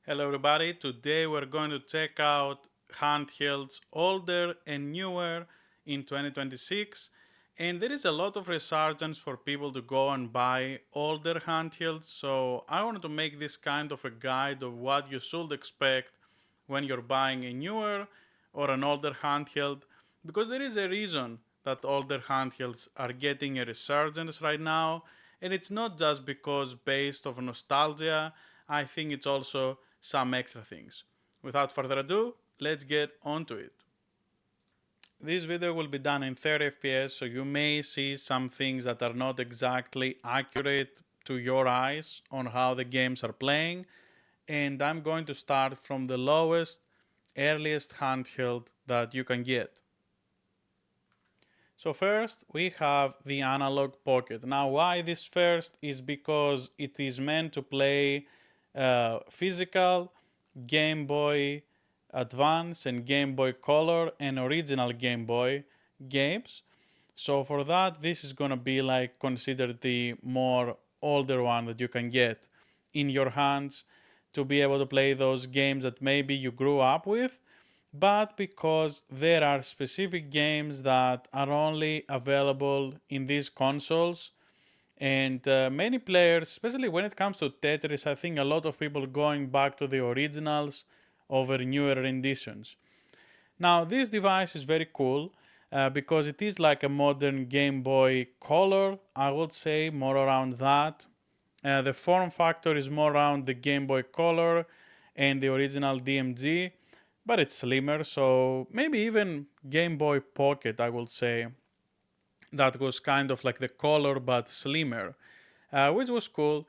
Hello everybody, today we're going to check out handhelds older and newer in 2026, and there is a lot of resurgence for people to go and buy older handhelds, so I wanted to make this kind of a guide of what you should expect when you're buying a newer or an older handheld, because there is a reason that older handhelds are getting a resurgence right now, and it's not just because based of nostalgia. I think it's also some extra things. Without further ado, let's get onto it. This video will be done in 30 FPS, so you may see some things that are not exactly accurate to your eyes on how the games are playing, and I'm going to start from the lowest, earliest handheld that you can get. So first we have the Analogue Pocket. Now why this first is because it is meant to play physical Game Boy Advance and Game Boy Color and original Game Boy games. So for that, this is gonna be like considered the more older one that you can get in your hands to be able to play those games that maybe you grew up with, but because there are specific games that are only available in these consoles, and many players, especially when it comes to Tetris, I think a lot of people going back to the originals over newer renditions. Now this device is very cool because it is like a modern Game Boy Color, I would say, more around that. The form factor is more around the Game Boy Color and the original DMG, but it's slimmer, so maybe even Game Boy Pocket, I would say. That was kind of like the Color but slimmer, which was cool.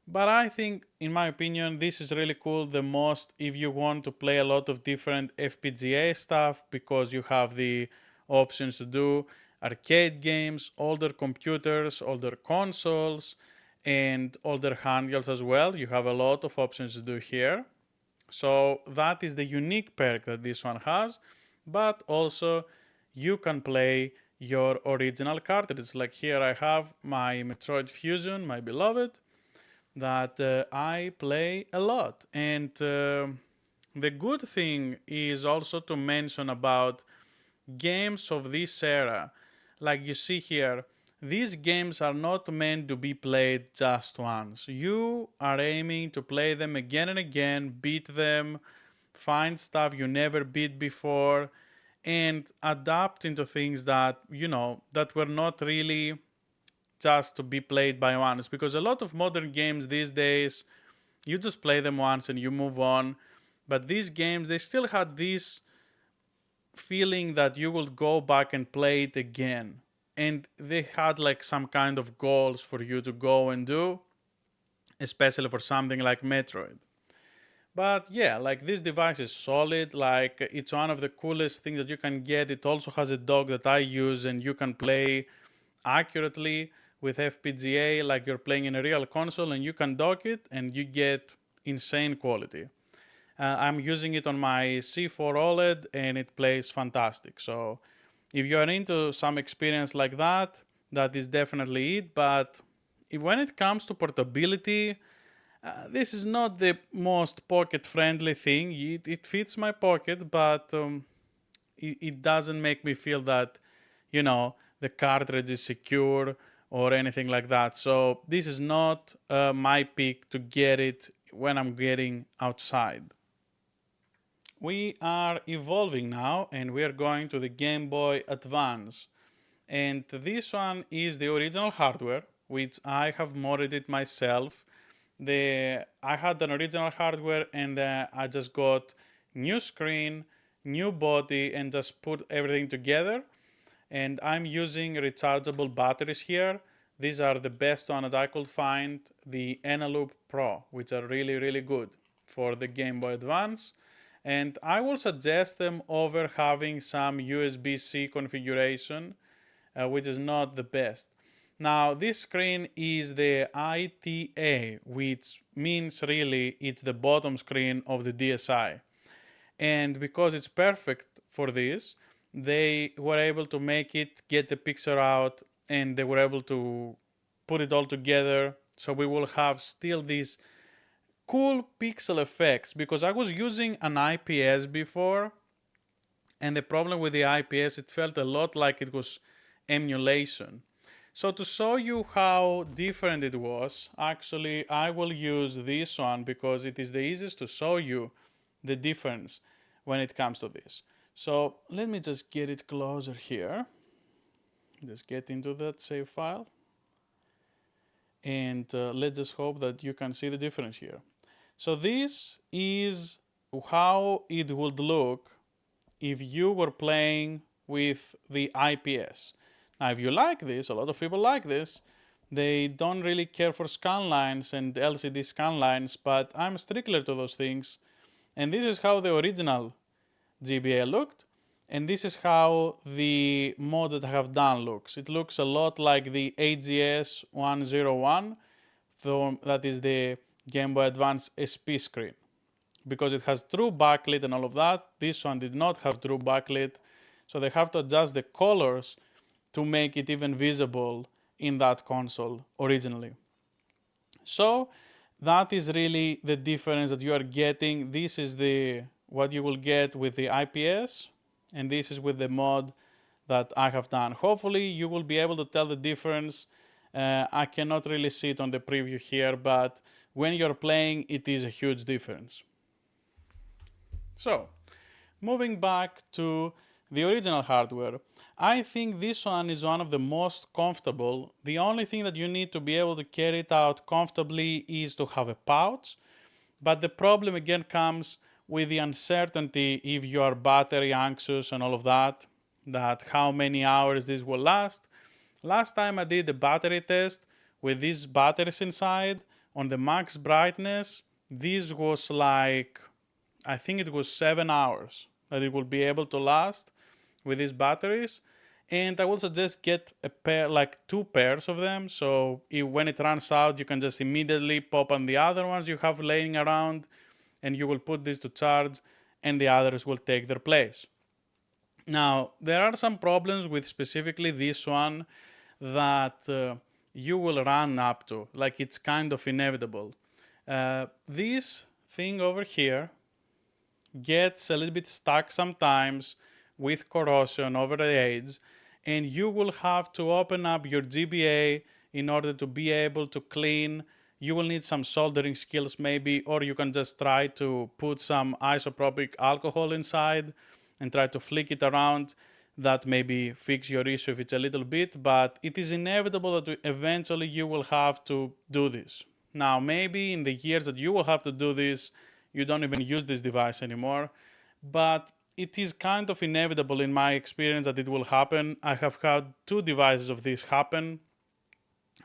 But I think, in my opinion, this is really cool the most if you want to play a lot of different FPGA stuff, because you have the options to do arcade games, older computers, older consoles, and older handhelds as well. You have a lot of options to do here. So that is the unique perk that this one has, but also you can play your original cartridges. Like here I have my Metroid Fusion, my beloved, that I play a lot. And the good thing is also to mention about games of this era. Like you see here, these games are not meant to be played just once. You are aiming to play them again and again, beat them, find stuff you never beat before, and adapt into things that, that were not really just to be played by once. Because a lot of modern games these days, you just play them once and you move on. But these games, they still had this feeling that you will go back and play it again. And they had like some kind of goals for you to go and do, especially for something like Metroid. But yeah, like this device is solid. Like it's one of the coolest things that you can get. It also has a dock that I use, and you can play accurately with FPGA like you're playing in a real console, and you can dock it and you get insane quality. I'm using it on my C4 OLED and it plays fantastic. So if you're into some experience like that, that is definitely it. But when it comes to portability, this is not the most pocket friendly thing. It fits my pocket, but it doesn't make me feel that, the cartridge is secure or anything like that. So this is not my pick to get it when I'm getting outside. We are evolving now and we are going to the Game Boy Advance. And this one is the original hardware, which I have modded it myself. I had an original hardware and I just got new screen, new body, and just put everything together. And I'm using rechargeable batteries here. These are the best one that I could find, the Analogue Pro, which are really, really good for the Game Boy Advance. And I will suggest them over having some USB-C configuration, which is not the best. Now, this screen is the ITA, which means really it's the bottom screen of the DSi. And because it's perfect for this, they were able to make it, get the picture out, and they were able to put it all together. So we will have still this cool pixel effects, because I was using an IPS before, and the problem with the IPS, it felt a lot like it was emulation. So to show you how different it was, actually I will use this one because it is the easiest to show you the difference when it comes to this. So let me just get it closer here. Just get into that save file. And let's just hope that you can see the difference here. So this is how it would look if you were playing with the IPS. Now, if you like this, a lot of people like this, they don't really care for scan lines and LCD scan lines, but I'm strictly to those things. And this is how the original GBA looked, and this is how the mod that I have done looks. It looks a lot like the AGS 101, that is the Gameboy Advance SP screen, because it has true backlit and all of that. This one did not have true backlit, so they have to adjust the colors to make it even visible in that console originally. So that is really the difference that you are getting. This is what you will get with the IPS, and this is with the mod that I have done. Hopefully you will be able to tell the difference. I cannot really see it on the preview here, but when you're playing, it is a huge difference. So, moving back to the original hardware, I think this one is one of the most comfortable. The only thing that you need to be able to carry it out comfortably is to have a pouch, but the problem again comes with the uncertainty if you are battery anxious and all of that how many hours this will last. Last time I did a battery test with these batteries inside on the max brightness, this was like, I think it was 7 hours that it will be able to last with these batteries. And I would suggest get a pair, like 2 pairs of them, so when it runs out you can just immediately pop on the other ones you have laying around, and you will put this to charge and the others will take their place. Now, there are some problems with specifically this one that you will run up to, like it's kind of inevitable. This thing over here gets a little bit stuck sometimes with corrosion over the edge, and you will have to open up your GBA in order to be able to clean. You will need some soldering skills maybe, or you can just try to put some isopropyl alcohol inside and try to flick it around. That maybe fix your issue if it's a little bit, but it is inevitable that eventually you will have to do this. Now, maybe in the years that you will have to do this, you don't even use this device anymore, but it is kind of inevitable in my experience that it will happen. I have had 2 devices of this happen.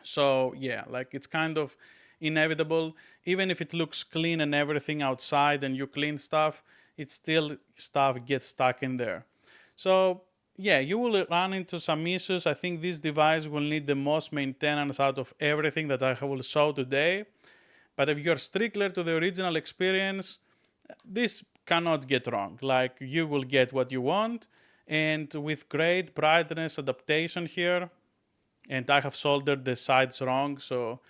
So yeah, like it's kind of inevitable. Even if it looks clean and everything outside and you clean stuff, it's still stuff gets stuck in there. So yeah, you will run into some issues. I think this device will need the most maintenance out of everything that I will show today. But if you're strictly to the original experience, this cannot get wrong. Like, you will get what you want, and with great brightness adaptation here. And I have soldered the sides wrong, so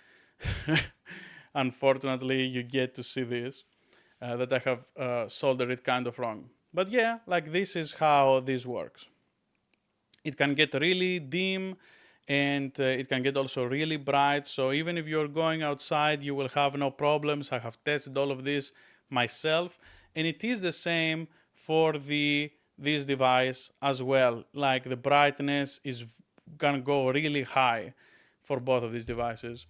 unfortunately you get to see this, that I have soldered it kind of wrong. But yeah, like this is how this works. It can get really dim, and it can get also really bright. So even if you're going outside, you will have no problems. I have tested all of this myself, and it is the same for this device as well. Like, the brightness is gonna go really high for both of these devices.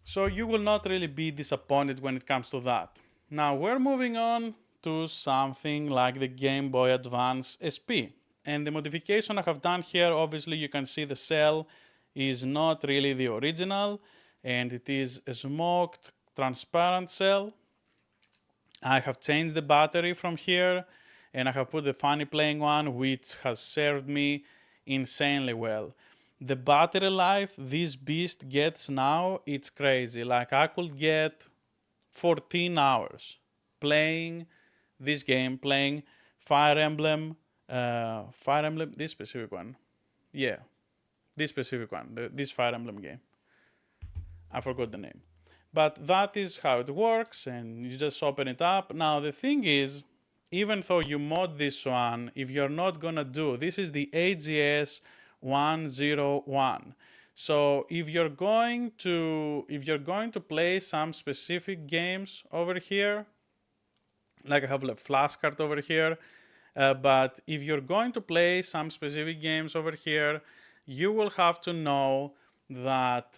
So you will not really be disappointed when it comes to that. Now we're moving on to something like the Game Boy Advance SP. And the modification I have done here, obviously you can see the cell is not really the original, and it is a smoked transparent cell. I have changed the battery from here, and I have put the funny playing one, which has served me insanely well. The battery life this beast gets now, it's crazy. Like, I could get 14 hours playing this game, playing Fire Emblem, this specific one. This specific one, this Fire Emblem game. I forgot the name. But that is how it works, and you just open it up. Now the thing is, even though you mod this one, if you're not gonna do, this is the AGS 101. So if you're going to play some specific games over here, like I have a flashcard over here, but if you're going to play some specific games over here, you will have to know that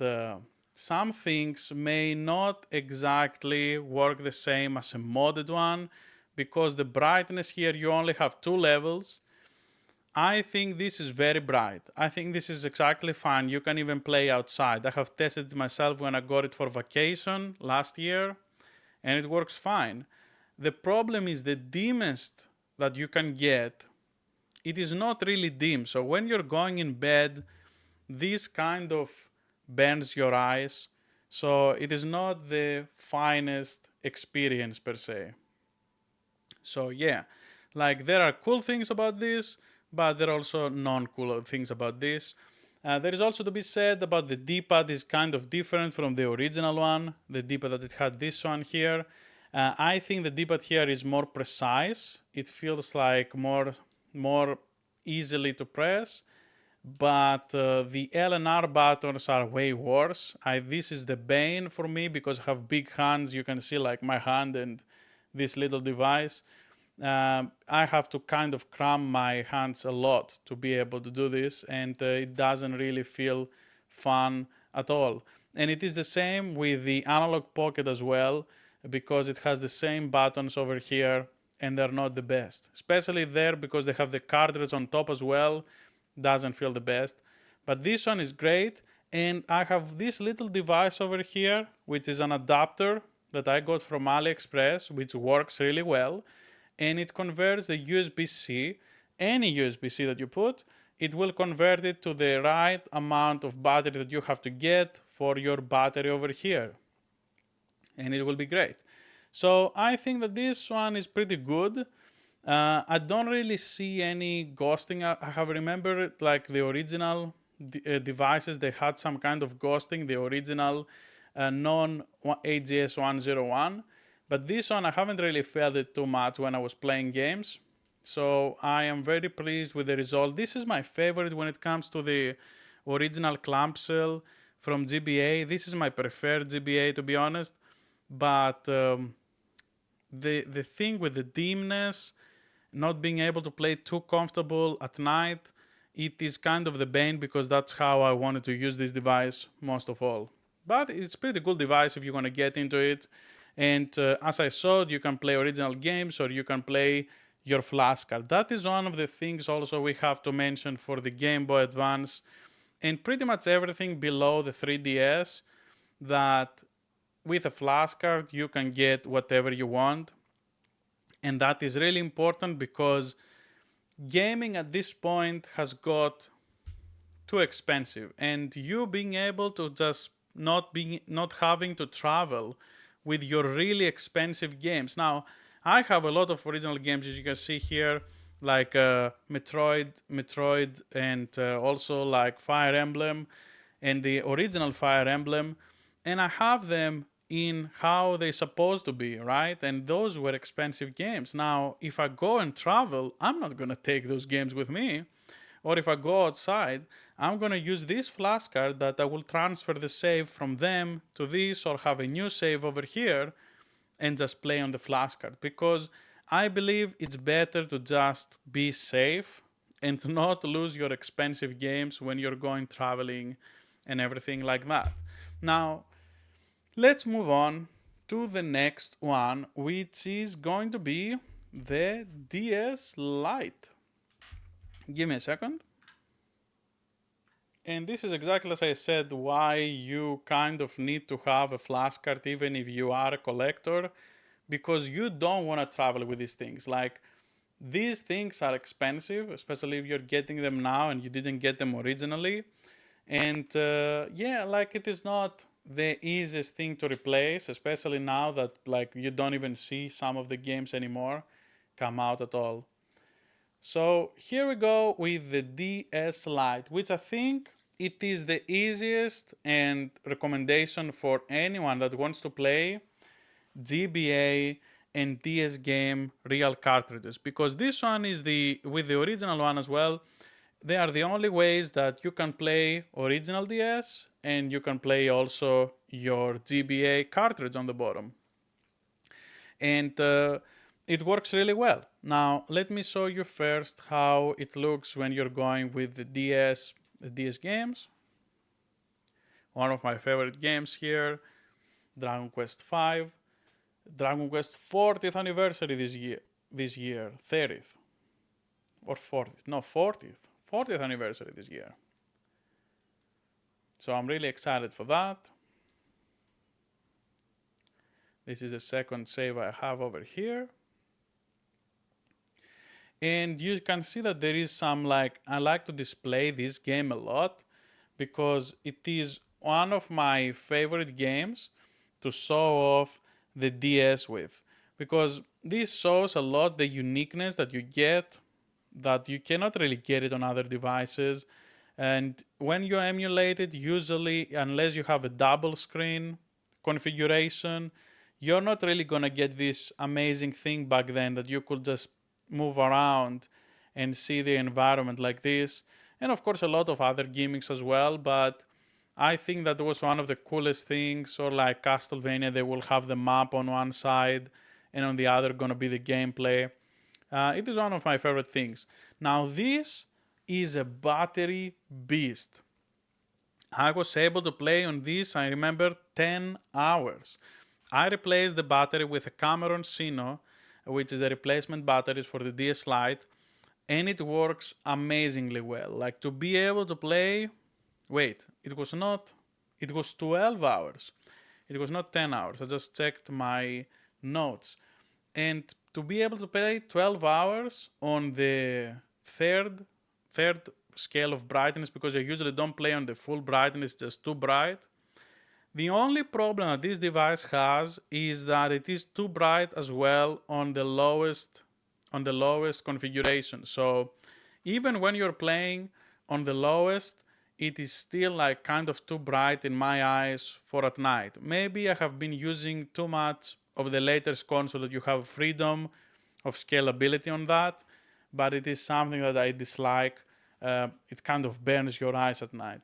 some things may not exactly work the same as a modded one, because the brightness here, you only have 2 levels. I think this is very bright. I think this is exactly fine. You can even play outside. I have tested it myself when I got it for vacation last year, and it works fine. The problem is the dimmest that you can get, it is not really dim. So when you're going in bed, this kind of burns your eyes. So it is not the finest experience per se. So yeah, like there are cool things about this, but there are also non-cool things about this. There is also to be said about the D-pad is kind of different from the original one, the D-pad that it had this one here. I think the D-pad here is more precise. It feels like more easily to press, but the L and R buttons are way worse. This is the bane for me because I have big hands. You can see like my hand and this little device. I have to kind of cram my hands a lot to be able to do this, and it doesn't really feel fun at all. And it is the same with the Analogue Pocket as well, because it has the same buttons over here and they're not the best. Especially there because they have the cartridge on top as well, doesn't feel the best. But this one is great, and I have this little device over here, which is an adapter that I got from AliExpress, which works really well, and it converts the USB-C, any USB-C that you put, it will convert it to the right amount of battery that you have to get for your battery over here, and it will be great. So I think that this one is pretty good. I don't really see any ghosting. I have remembered like the original devices, they had some kind of ghosting, the original non-AGS 101. But this one, I haven't really felt it too much when I was playing games. So I am very pleased with the result. This is my favorite when it comes to the original clamshell from GBA. This is my preferred GBA, to be honest. But the thing with the dimness, not being able to play too comfortable at night, it is kind of the bane, because that's how I wanted to use this device most of all. But it's a pretty cool device if you want to get into it. And as I showed, you can play original games or you can play your flashcard. That is one of the things also we have to mention for the Game Boy Advance and pretty much everything below the 3DS, that with a flashcard you can get whatever you want. And that is really important because gaming at this point has got too expensive, and you being able to just not having to travel with your really expensive games. Now, I have a lot of original games, as you can see here, like Metroid, and also like Fire Emblem and the original Fire Emblem, and I have them in how they're supposed to be, right? And those were expensive games. Now, if I go and travel, I'm not gonna take those games with me. Or if I go outside, I'm gonna use this flashcard that I will transfer the save from them to this, or have a new save over here and just play on the flashcard. Because I believe it's better to just be safe and to not lose your expensive games when you're going traveling and everything like that. Now, let's move on to the next one, which is going to be the DS Lite. Give me a second. And this is exactly as I said, why you kind of need to have a flashcard even if you are a collector, because you don't want to travel with these things. Like, these things are expensive, especially if you're getting them now and you didn't get them originally. And yeah, like, it is not the easiest thing to replace, especially now that like you don't even see some of the games anymore come out at all. So here we go with the DS Lite, which I think it is the easiest and recommendation for anyone that wants to play GBA and DS game real cartridges, because this one is with the original one as well. They are the only ways that you can play original DS and you can play also your GBA cartridge on the bottom. And it works really well. Now, let me show you first how it looks when you're going with the DS games. One of my favorite games here, Dragon Quest V. Dragon Quest 40th anniversary this year, 30th or 40th, no 40th anniversary this year. So I'm really excited for that. This is the second save I have over here. And you can see that there is some I like to display this game a lot because it is one of my favorite games to show off the DS with, because this shows a lot the uniqueness that you get that you cannot really get it on other devices. And when you emulate it, usually unless you have a double screen configuration, you're not really gonna get this amazing thing back then that you could just move around and see the environment like this. And of course a lot of other gimmicks as well, but I think that was one of the coolest things. Or like Castlevania, they will have the map on one side and on the other gonna be the gameplay. It is one of my favorite things. Now this is a battery beast. I was able to play on this, I remember, 10 hours. I replaced the battery with a Cameron Sino, which is the replacement batteries for the DS Lite, and it works amazingly well. Like, to be able to play, it was 12 hours. It was not 10 hours. I just checked my notes. And to be able to play 12 hours on the third scale of brightness, because I usually don't play on the full brightness, just too bright. The only problem that this device has is that it is too bright as well on the lowest configuration. So even when you're playing on the lowest, it is still like kind of too bright in my eyes for at night. Maybe I have been using too much of the latest console that you have freedom of scalability on that, but it is something that I dislike. It kind of burns your eyes at night.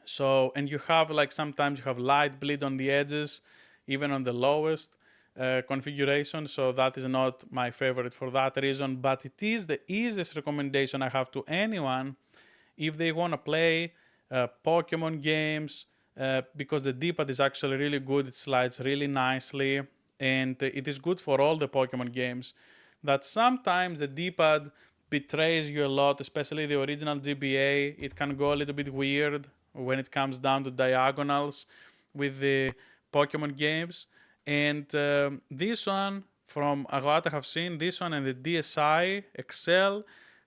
So, and you have sometimes you have light bleed on the edges, even on the lowest configuration. So that is not my favorite for that reason, but it is the easiest recommendation I have to anyone if they want to play Pokemon games, because the D-pad is actually really good. It slides really nicely, and it is good for all the Pokemon games. That sometimes the D-pad betrays you a lot, especially the original GBA. It can go a little bit weird when it comes down to diagonals with the Pokemon games. And this one, from what I have seen, this one and the DSi XL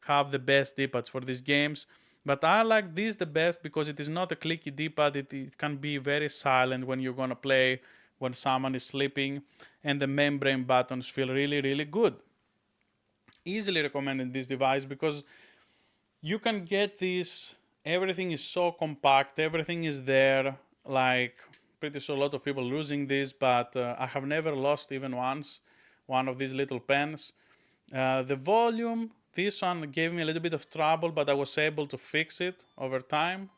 have the best D-pads for these games. But I like this the best because it is not a clicky D-pad. It can be very silent when you're gonna play, when someone is sleeping, and the membrane buttons feel really, really good. Easily recommended this device because you can get this, everything is so compact, everything is there. Like, pretty sure a lot of people losing this, but I have never lost even once one of these little pens. The volume, this one gave me a little bit of trouble, but I was able to fix it over time.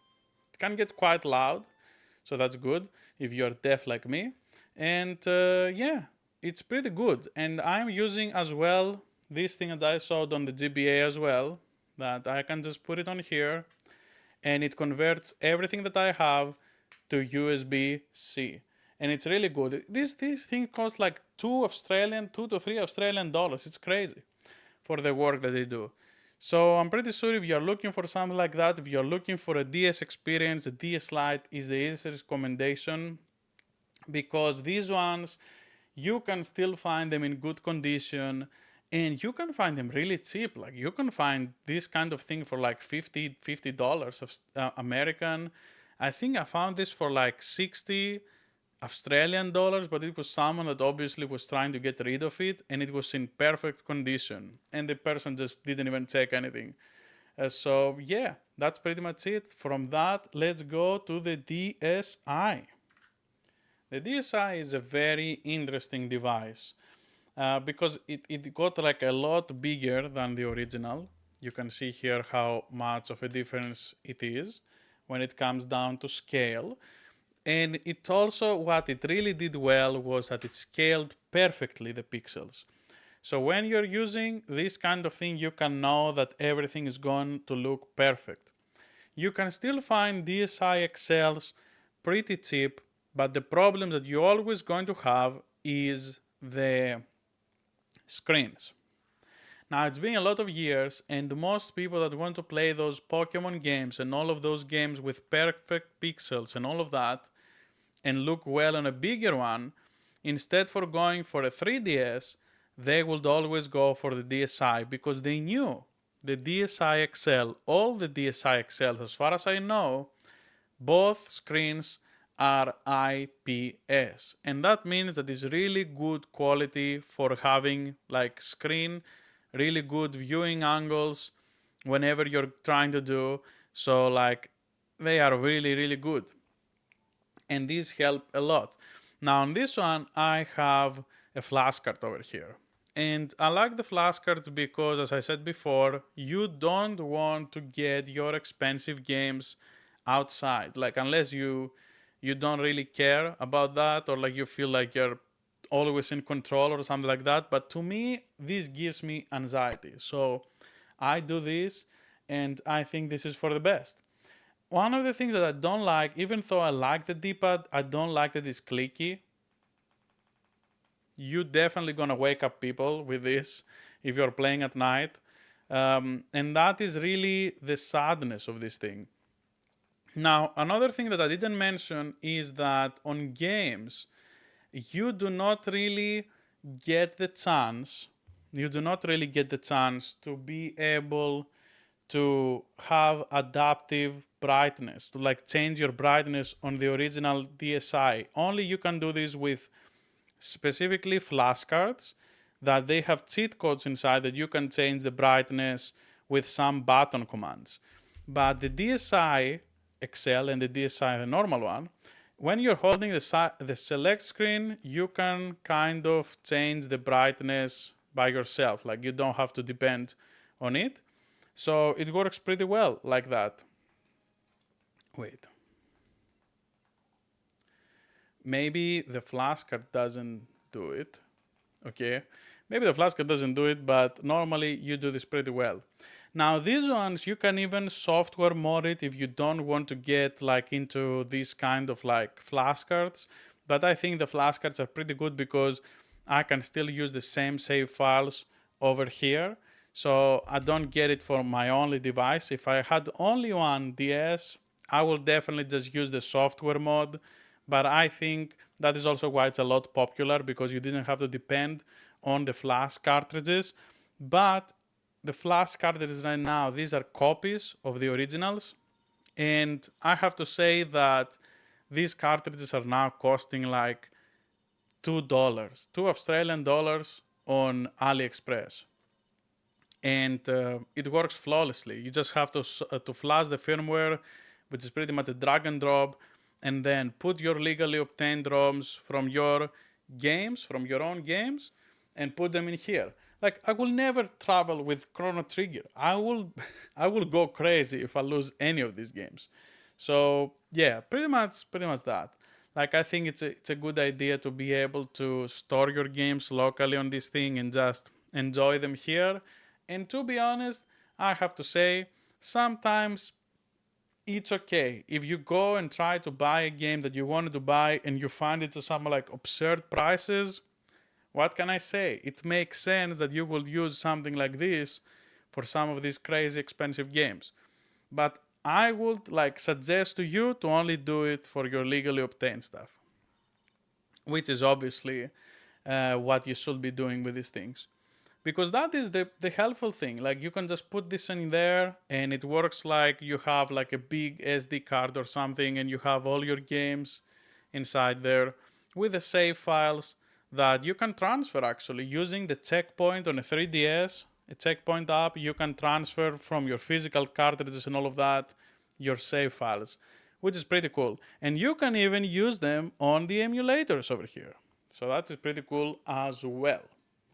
It can get quite loud, so that's good if you're deaf like me. And yeah, it's pretty good. And I'm using as well this thing that I showed on the GBA as well, that I can just put it on here and it converts everything that I have to USB-C. And it's really good. This thing costs like $2 to $3 Australian. It's crazy for the work that they do. So I'm pretty sure if you're looking for something like that, if you're looking for a DS experience, the DS Lite is the easiest recommendation, because these ones, you can still find them in good condition and you can find them really cheap. Like, you can find this kind of thing for like $50 of American. I think I found this for like 60 Australian dollars, but it was someone that obviously was trying to get rid of it, and it was in perfect condition, and the person just didn't even check anything. So yeah, That's pretty much it. From that, let's go to the DSi. The DSi is a very interesting device because it got like a lot bigger than the original. You can see here how much of a difference it is when it comes down to scale. And it also, what it really did well was that it scaled perfectly the pixels. So when you're using this kind of thing, you can know that everything is going to look perfect. You can still find DSi XLs pretty cheap, but the problem that you're always going to have is the screens. Now, it's been a lot of years, and most people that want to play those Pokemon games and all of those games with perfect pixels and all of that, and look well on a bigger one, instead for going for a 3DS, they would always go for the DSi because they knew the DSi XL, all the DSi XLs, as far as I know, both screens are IPS. And that means that it's really good quality for having like screen, really good viewing angles whenever you're trying to do. So like they are really, really good. And these help a lot. Now on this one, I have a flashcard over here. And I like the flashcards because, as I said before, you don't want to get your expensive games outside. Like unless you don't really care about that, or like you feel like you're always in control or something like that. But to me, this gives me anxiety. So I do this, and I think this is for the best. One of the things that I don't like, even though I like the D-pad, I don't like that it's clicky. You definitely gonna wake up people with this if you're playing at night. And that is really the sadness of this thing. Now, another thing that I didn't mention is that on games, you do not really get the chance, to be able to have adaptive brightness, to like change your brightness on the original DSi. Only you can do this with specifically flashcards that they have cheat codes inside that you can change the brightness with some button commands. But the DSi XL and the DSi, the normal one, when you're holding the select screen, you can kind of change the brightness by yourself. Like you don't have to depend on it. So it works pretty well like that. Wait. Maybe the flashcard doesn't do it. Okay. Maybe the flashcard doesn't do it, but normally you do this pretty well. Now these ones, you can even software mod it if you don't want to get like into these kind of like flashcards. But I think the flashcards are pretty good because I can still use the same save files over here. So I don't get it for my only device. If I had only one DS, I will definitely just use the software mod. But I think that is also why it's a lot popular, because you didn't have to depend on the flash cartridges. But the flash cartridges right now, these are copies of the originals. And I have to say that these cartridges are now costing like $2, 2 Australian dollars on AliExpress. And it works flawlessly. You just have to flash the firmware, which is pretty much a drag and drop, and then put your legally obtained ROMs from your games, from your own games, and put them in here. Like I will never travel with Chrono Trigger. I will I will go crazy if I lose any of these games. So yeah, pretty much that. Like I think it's a good idea to be able to store your games locally on this thing and just enjoy them here. And to be honest, I have to say, sometimes it's okay if you go and try to buy a game that you wanted to buy and you find it to some like absurd prices. What can I say? It makes sense that you will use something like this for some of these crazy expensive games. But I would like suggest to you to only do it for your legally obtained stuff, which is obviously what you should be doing with these things. Because that is the helpful thing. Like you can just put this in there and it works like you have like a big SD card or something, and you have all your games inside there with the save files that you can transfer actually using the checkpoint on a 3DS. a checkpoint app, you can transfer from your physical cartridges and all of that your save files, which is pretty cool. And you can even use them on the emulators over here. So that's pretty cool as well.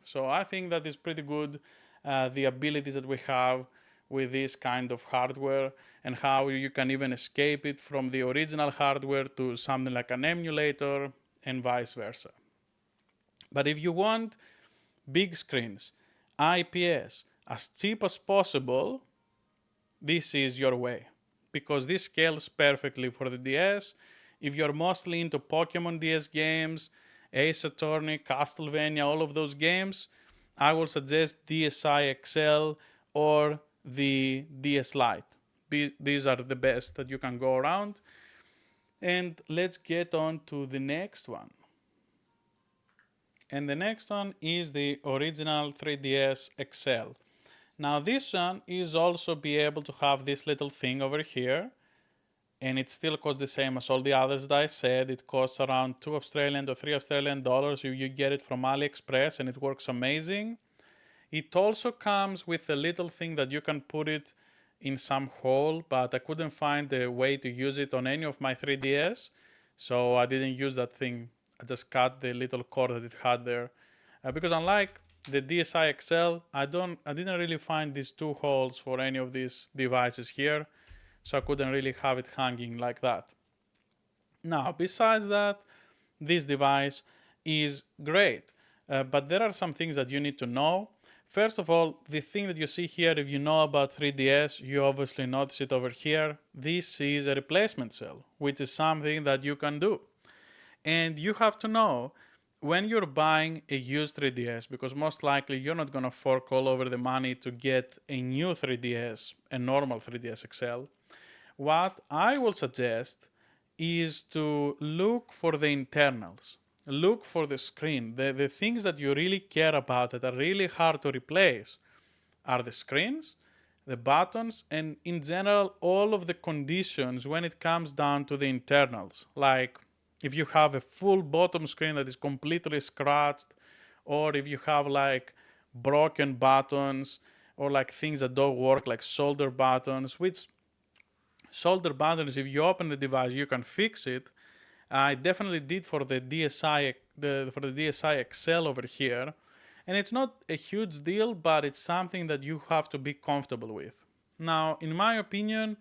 So I think that is pretty good, the abilities that we have with this kind of hardware and how you can even escape it from the original hardware to something like an emulator and vice versa. But if you want big screens, IPS, as cheap as possible, this is your way. Because this scales perfectly for the DS. If you're mostly into Pokemon DS games, Ace Attorney, Castlevania, all of those games, I will suggest DSi XL or the DS Lite. These are the best that you can go around. And let's get on to the next one. And the next one is the original 3DS XL. Now this one is also be able to have this little thing over here, and it still costs the same as all the others that I said. It costs around 2 Australian to 3 Australian dollars if you get it from AliExpress, and it works amazing. It also comes with a little thing that you can put it in some hole, but I couldn't find a way to use it on any of my 3DS, so I didn't use that thing. I just cut the little cord that it had there. Because unlike the DSi XL, I didn't really find these two holes for any of these devices here, so I couldn't really have it hanging like that. Now, besides that, this device is great, but there are some things that you need to know. First of all, the thing that you see here, if you know about 3DS, you obviously notice it over here. This is a replacement cell, which is something that you can do. And you have to know when you're buying a used 3DS, because most likely you're not going to fork all over the money to get a new 3DS, a normal 3DS XL, what I will suggest is to look for the internals. Look for the screen. The things that you really care about that are really hard to replace are the screens, the buttons, and in general all of the conditions when it comes down to the internals. Like if you have a full bottom screen that is completely scratched, or if you have like broken buttons, or like things that don't work, like solder buttons, which solder buttons, if you open the device, you can fix it. I definitely did for the DSi XL over here, and it's not a huge deal, but it's something that you have to be comfortable with. Now, in my opinion,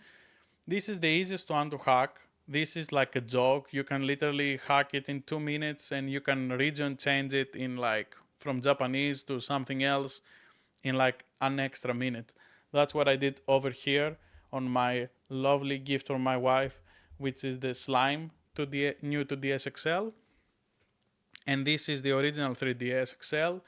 this is the easiest one to hack. This is like a joke. You can literally hack it in 2 minutes, and you can region change it in like from Japanese to something else in like an extra minute. That's what I did over here on my lovely gift from my wife, which is the slime new to DS XL. And this is the original 3DS XL,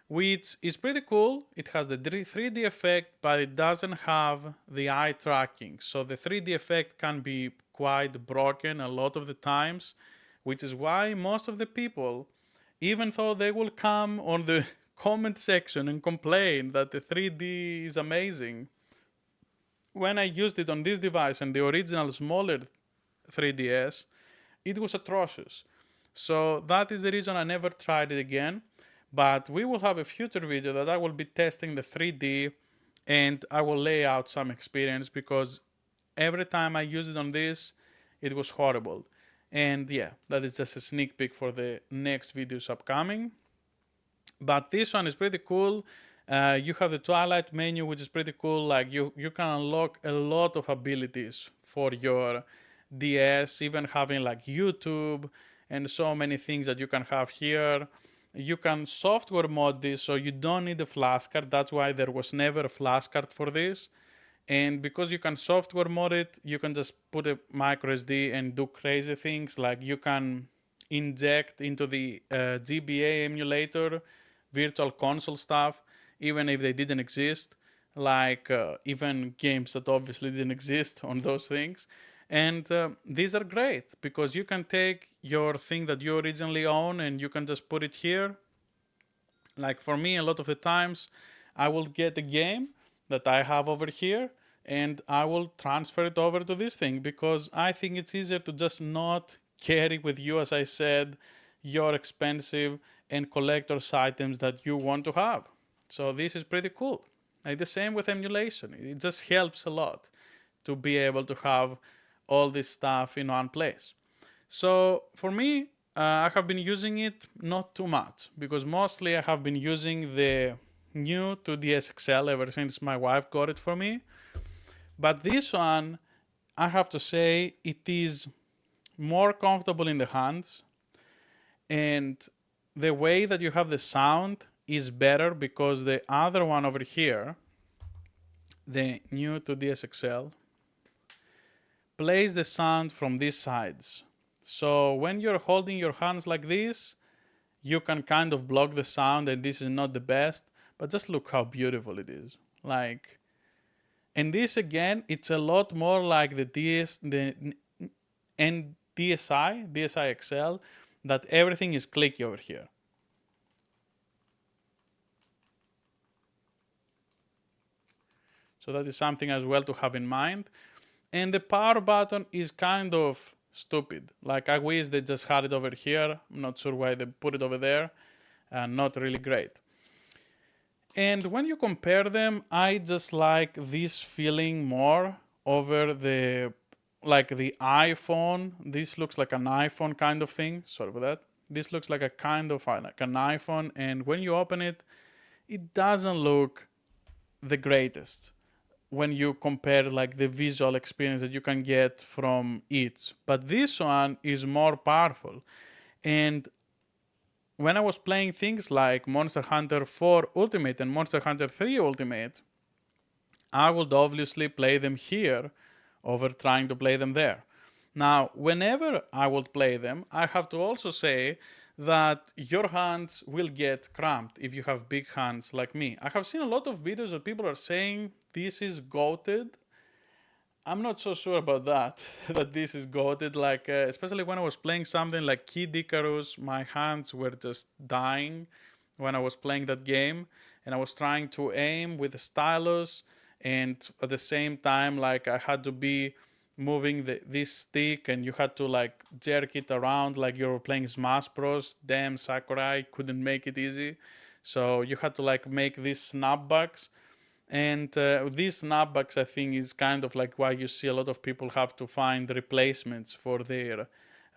which is pretty cool. It has the 3D effect, but it doesn't have the eye tracking. So the 3D effect can be quite broken a lot of the times, which is why most of the people, even though they will come on the comment section and complain that the 3D is amazing, when I used it on this device and the original smaller 3DS, it was atrocious. So that is the reason I never tried it again. But we will have a future video that I will be testing the 3D, and I will lay out some experience, because every time I used it on this, it was horrible. And yeah, that is just a sneak peek for the next videos upcoming. But this one is pretty cool. You have the Twilight menu, which is pretty cool. Like you can unlock a lot of abilities for your DS, even having like YouTube and so many things that you can have here. You can software mod this, so you don't need a flash card. That's why there was never a flash card for this. And because you can software mod it, you can just put a micro SD and do crazy things. Like you can inject into the GBA emulator virtual console stuff, even if they didn't exist. Like even games that obviously didn't exist on those things. And these are great because you can take your thing that you originally own and you can just put it here. Like for me, a lot of the times I will get a game that I have over here and I will transfer it over to this thing, because I think it's easier to just not carry with you, as I said, your expensive and collector's items that you want to have. So this is pretty cool. Like the same with emulation. It just helps a lot to be able to have all this stuff in one place. So for me, I have been using it not too much because mostly I have been using the new 2DS XL ever since my wife got it for me. But this one, I have to say, it is more comfortable in the hands, and the way that you have the sound is better because the other one over here, the new 2DS XL, plays the sound from these sides. So when you're holding your hands like this, you can kind of block the sound, and this is not the best, but just look how beautiful it is. Like, and this again, it's a lot more like the DSi XL, that everything is clicky over here. So that is something as well to have in mind. And the power button is kind of stupid. Like, I wish they just had it over here. I'm not sure why they put it over there. Not really great. And when you compare them, I just like this feeling more over the iPhone. This looks like an iPhone kind of thing. Sorry for that. This looks like a kind of like an iPhone, and when you open it, it doesn't look the greatest when you compare like the visual experience that you can get from each. But this one is more powerful. And when I was playing things like Monster Hunter 4 Ultimate and Monster Hunter 3 Ultimate, I would obviously play them here over trying to play them there. Now, whenever I would play them, I have to also say that your hands will get cramped if you have big hands like me. I have seen a lot of videos that people are saying this is goated. I'm not so sure about that, that this is goated. Like, especially when I was playing something like Kid Icarus, my hands were just dying when I was playing that game, and I was trying to aim with a stylus, and at the same time, like, I had to be moving this stick, and you had to like jerk it around like you were playing Smash Bros. Damn, Sakurai couldn't make it easy, so you had to like make these snapbacks. And these snapbacks, I think, is kind of like why you see a lot of people have to find replacements for their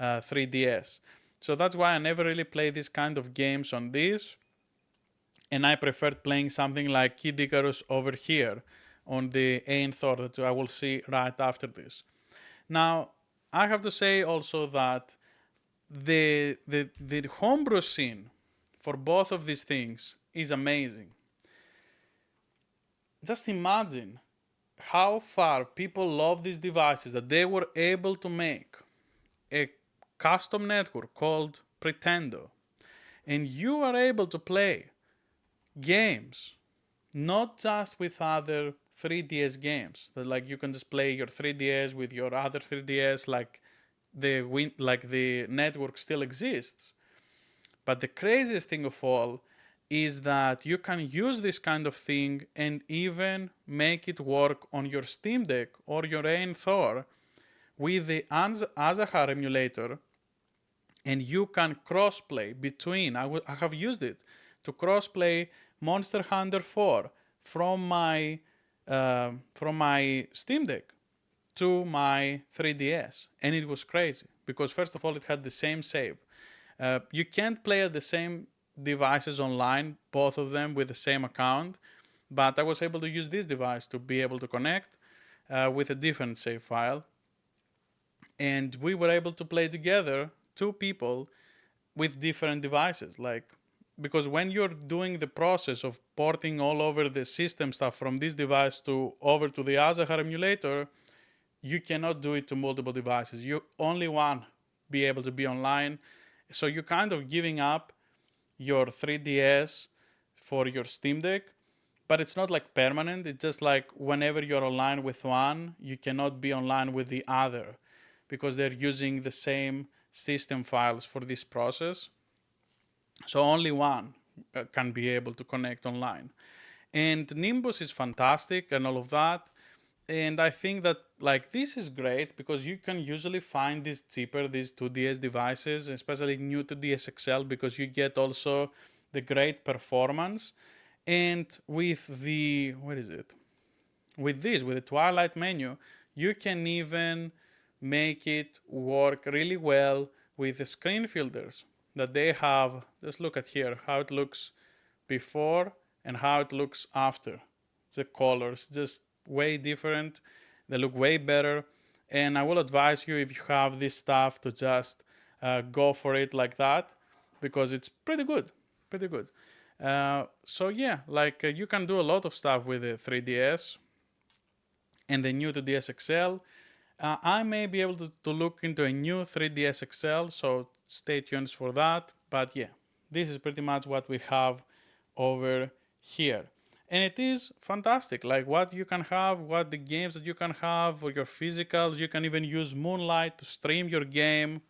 3DS. So that's why I never really play these kind of games on this. And I preferred playing something like Kid Icarus over here on the AYN Thor that I will see right after this. Now, I have to say also that the homebrew scene for both of these things is amazing. Just imagine how far people love these devices that they were able to make a custom network called Pretendo, and you are able to play games not just with other 3DS games, that like you can just play your 3DS with your other 3DS, like the network still exists. But the craziest thing of all is that you can use this kind of thing and even make it work on your SteamDeck or your AYN Thor with the Azahar emulator, and you can crossplay between. I have used it to crossplay Monster Hunter 4 from my SteamDeck to my 3DS, and it was crazy because first of all it had the same save. You can't play at the same devices online, both of them with the same account, but I was able to use this device to be able to connect with a different save file, and we were able to play together, two people with different devices. Like, because when you're doing the process of porting all over the system stuff from this device to over to the Azahar emulator, you cannot do it to multiple devices. You only one be able to be online. So you're kind of giving up your 3DS for your Steam Deck, but it's not like permanent. It's just like whenever you're online with one, you cannot be online with the other because they're using the same system files for this process. So only one can be able to connect online. And Nimbus is fantastic and all of that. And I think that like this is great because you can usually find these cheaper, these 2DS devices, especially new 2DS XL, because you get also the great performance And with the, what is it? With this, with the Twilight menu, you can even make it work really well with the screen filters that they have. Just look at here, how it looks before and how it looks after. The colors just way different. They look way better. And I will advise you, if you have this stuff, to just go for it like that, because it's pretty good, pretty good. So yeah, like you can do a lot of stuff with the 3DS and the new 2DS XL. I may be able to look into a new 3DS XL, so stay tuned for that. But yeah, this is pretty much what we have over here. And it is fantastic, like what you can have, what the games that you can have, or your physicals. You can even use Moonlight to stream your game.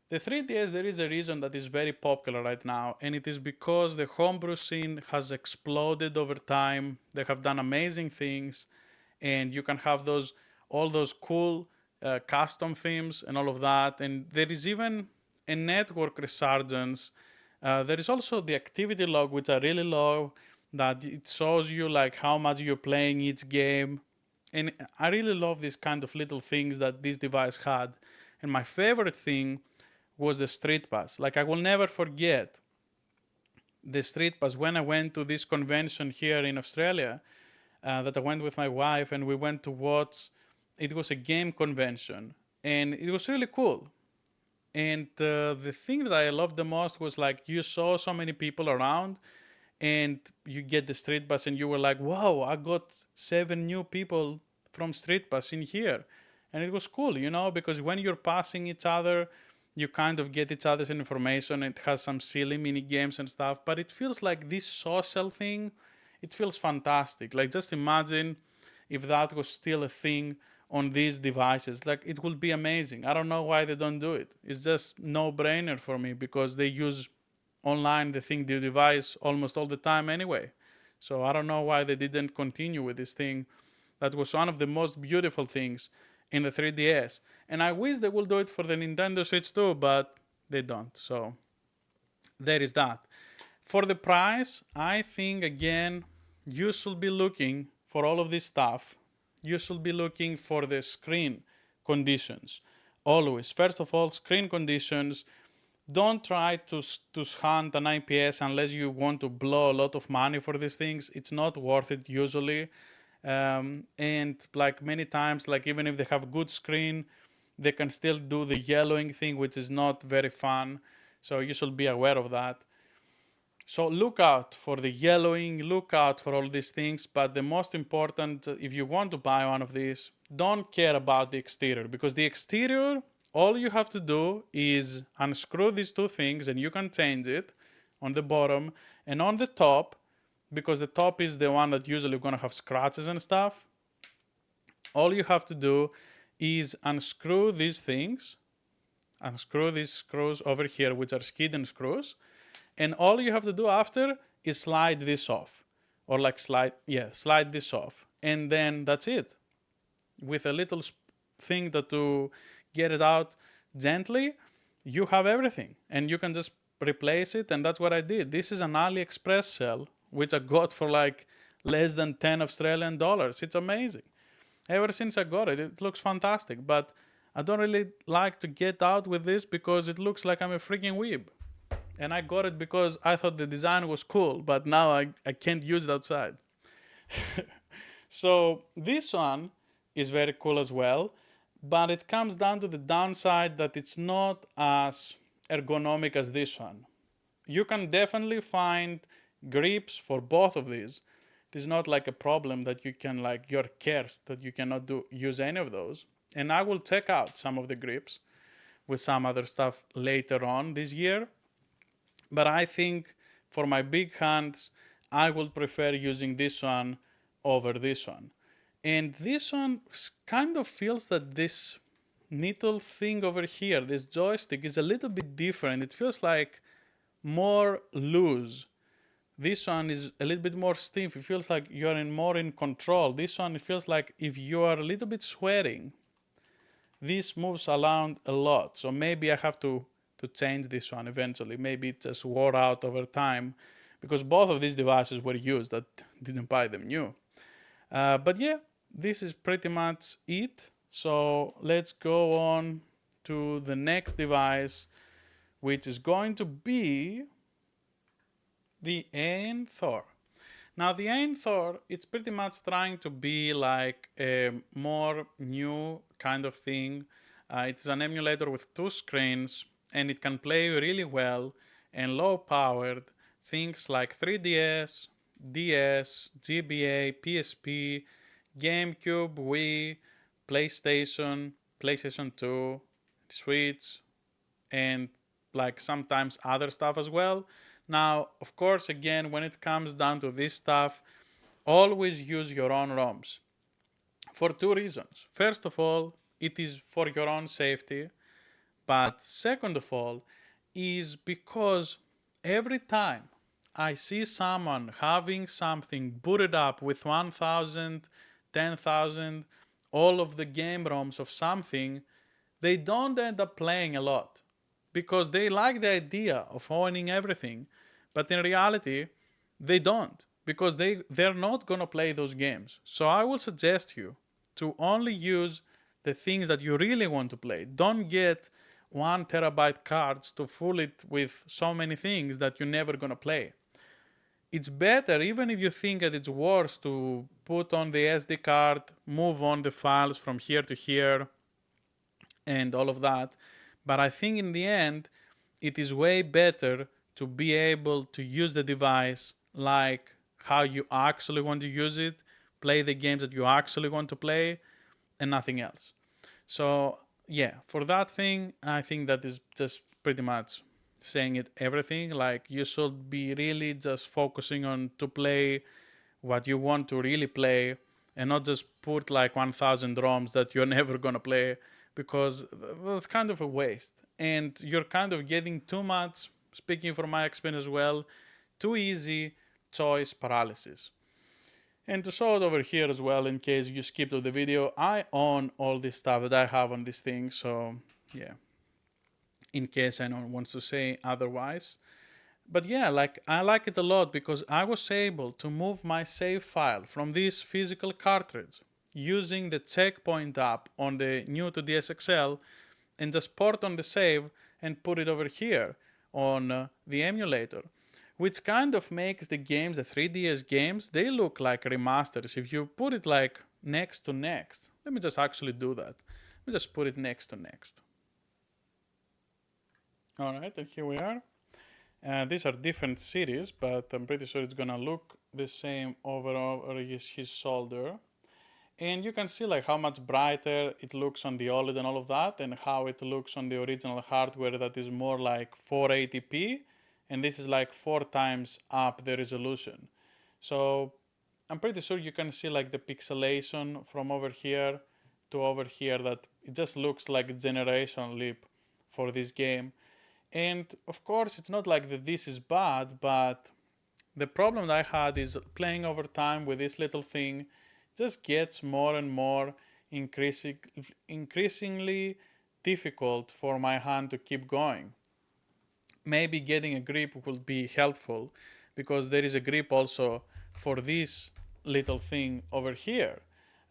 The 3DS, there is a reason that is very popular right now, and it is because the homebrew scene has exploded over time. They have done amazing things, and you can have all those cool custom themes and all of that. And there is even a network resurgence. There is also the activity log, which I really love, that it shows you like how much you're playing each game. And I really love these kind of little things that this device had. And my favorite thing was the Street Pass. Like, I will never forget the Street Pass when I went to this convention here in Australia, that I went with my wife, and we went to watch. It was a game convention, and it was really cool. And the thing that I loved the most was like you saw so many people around, and you get the Street Pass, and you were like, "Wow, I got 7 new people from Street Pass in here," and it was cool, because when you're passing each other, you kind of get each other's information. It has some silly mini games and stuff, but it feels like this social thing. It feels fantastic. Like, just imagine if that was still a thing on these devices. Like, it would be amazing. I don't know why they don't do it. It's just no brainer for me, because they use online the device almost all the time anyway. So I don't know why they didn't continue with this thing. That was one of the most beautiful things in the 3DS. And I wish they would do it for the Nintendo Switch too, but they don't. So there is that. For the price, I think, again, you should be looking for all of this stuff. You should be looking for the screen conditions. Always. First of all, screen conditions. Don't try to hunt an IPS unless you want to blow a lot of money for these things. It's not worth it usually. And like many times, like even if they have good screen, they can still do the yellowing thing, which is not very fun. So you should be aware of that. So look out for the yellowing, look out for all these things. But the most important, if you want to buy one of these, don't care about the exterior, because the exterior, all you have to do is unscrew these 2 things, and you can change it on the bottom. And on the top, because the top is the one that usually going to have scratches and stuff, all you have to do is unscrew these things, unscrew these screws over here, which are skid screws. And all you have to do after is slide this off, or like slide this off. And then that's it. With a little thing to get it out gently, you have everything. And you can just replace it, and that's what I did. This is an AliExpress sale, which I got for like less than 10 Australian dollars. It's amazing. Ever since I got it, it looks fantastic. But I don't really like to get out with this, because it looks like I'm a freaking weeb. And I got it because I thought the design was cool, but now I can't use it outside. So this one is very cool as well, but it comes down to the downside that it's not as ergonomic as this one. You can definitely find grips for both of these. It is not like a problem that you can, like, you're cursed that you cannot use any of those. And I will check out some of the grips with some other stuff later on this year. But I think for my big hands, I would prefer using this one over this one. And this one kind of feels that this little thing over here, this joystick, is a little bit different. It feels like more loose. This one is a little bit more stiff. It feels like you're more in control. This one, it feels like if you are a little bit sweating, this moves around a lot. So maybe I have to change this one eventually. Maybe it just wore out over time, because both of these devices were used that didn't buy them new. But yeah, this is pretty much it. So let's go on to the next device, which is going to be the AYN Thor. Now the AYN Thor, it's pretty much trying to be like a more new kind of thing. It's an emulator with two screens, and it can play really well and low powered things like 3DS, DS, GBA, PSP, GameCube, Wii, PlayStation, PlayStation 2, Switch, and like sometimes other stuff as well. Now, of course, again, when it comes down to this stuff, always use your own ROMs for two reasons. First of all, it is for your own safety, but second of all, is because every time I see someone having something booted up with 1000, 10,000, all of the game ROMs of something, they don't end up playing a lot because they like the idea of owning everything, but in reality, they don't because they're not gonna play those games. So I will suggest you to only use the things that you really want to play. Don't get 1 terabyte cards to fill it with so many things that you're never gonna play. It's better, even if you think that it's worse, to put on the SD card, move on the files from here to here, and all of that. But I think in the end, it is way better to be able to use the device like how you actually want to use it, play the games that you actually want to play, and nothing else. So yeah, for that thing, I think that is just pretty much saying it everything. Like you should be really just focusing on to play what you want to really play and not just put like 1000 ROMs that you're never gonna play, because that's kind of a waste. And you're kind of getting too much, speaking from my experience as well, too easy choice paralysis. And to show it over here as well, in case you skipped the video, I own all this stuff that I have on this thing, so yeah, in case anyone wants to say otherwise. But yeah, like I like it a lot because I was able to move my save file from this physical cartridge using the checkpoint app on the new to DSi XL and just port on the save and put it over here on the emulator, which kind of makes the games, the 3DS games, they look like remasters. If you put it like next to next, let me just actually do that. Let me just put it next to next. All right, and here we are. These are different cities, but I'm pretty sure it's gonna look the same over his shoulder. And you can see like how much brighter it looks on the OLED and all of that, and how it looks on the original hardware that is more like 480p, and this is like 4 times up the resolution. So I'm pretty sure you can see like the pixelation from over here to over here, that it just looks like a generation leap for this game. And of course, it's not like that this is bad, but the problem that I had is playing over time with this little thing just gets more and more increasingly difficult for my hand to keep going. Maybe getting a grip will be helpful, because there is a grip also for this little thing over here.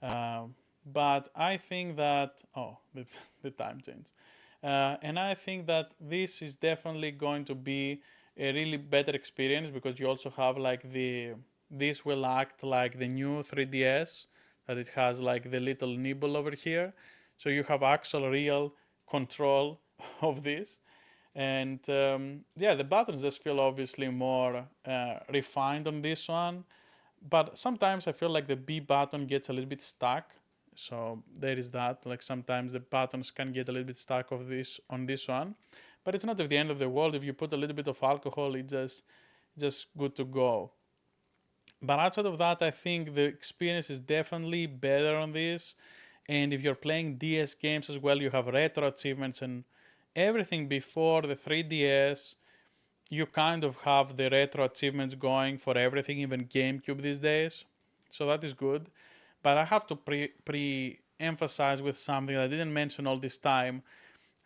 But I think that, oh, the time changed. And I think that this is definitely going to be a really better experience, because you also have like this will act like the new 3DS, that it has like the little nibble over here. So you have actual real control of this. And yeah, the buttons just feel obviously more refined on this one. But sometimes I feel like the B button gets a little bit stuck. So there is that. Like sometimes the buttons can get a little bit stuck of this on this one. But it's not at the end of the world. If you put a little bit of alcohol, it's just good to go. But outside of that, I think the experience is definitely better on this. And if you're playing DS games as well, you have retro achievements and everything before the 3DS. You kind of have the retro achievements going for everything, even GameCube these days. So that is good. But I have to pre-emphasize with something I didn't mention all this time.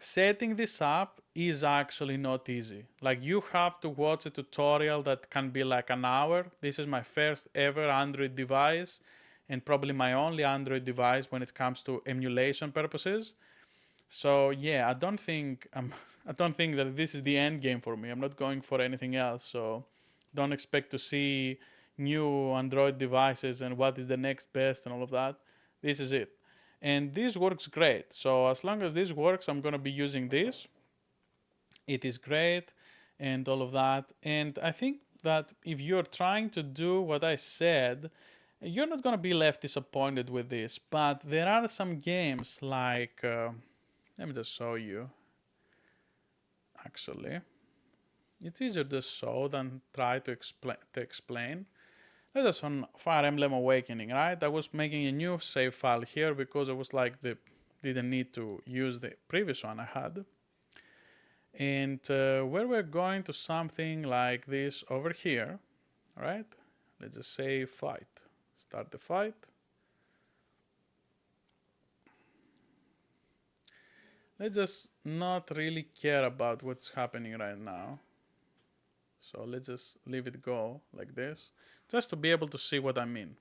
Setting this up is actually not easy. Like, you have to watch a tutorial that can be like an hour. This is my first ever Android device, and probably my only Android device when it comes to emulation purposes. So yeah, I don't think that this is the end game for me. I'm not going for anything else. So don't expect to see new Android devices and what is the next best and all of that. This is it. And this works great. So as long as this works, I'm gonna be using this. It is great and all of that. And I think that if you're trying to do what I said, you're not gonna be left disappointed with this. But there are some games like let me just show you. Actually, it's easier to show than try to explain. Let us on Fire Emblem Awakening, right? I was making a new save file here because I was like, didn't need to use the previous one I had. And where we're going to something like this over here, right? Let's just say fight. Start the fight. Let's just not really care about what's happening right now. So let's just leave it go like this, just to be able to see what I mean.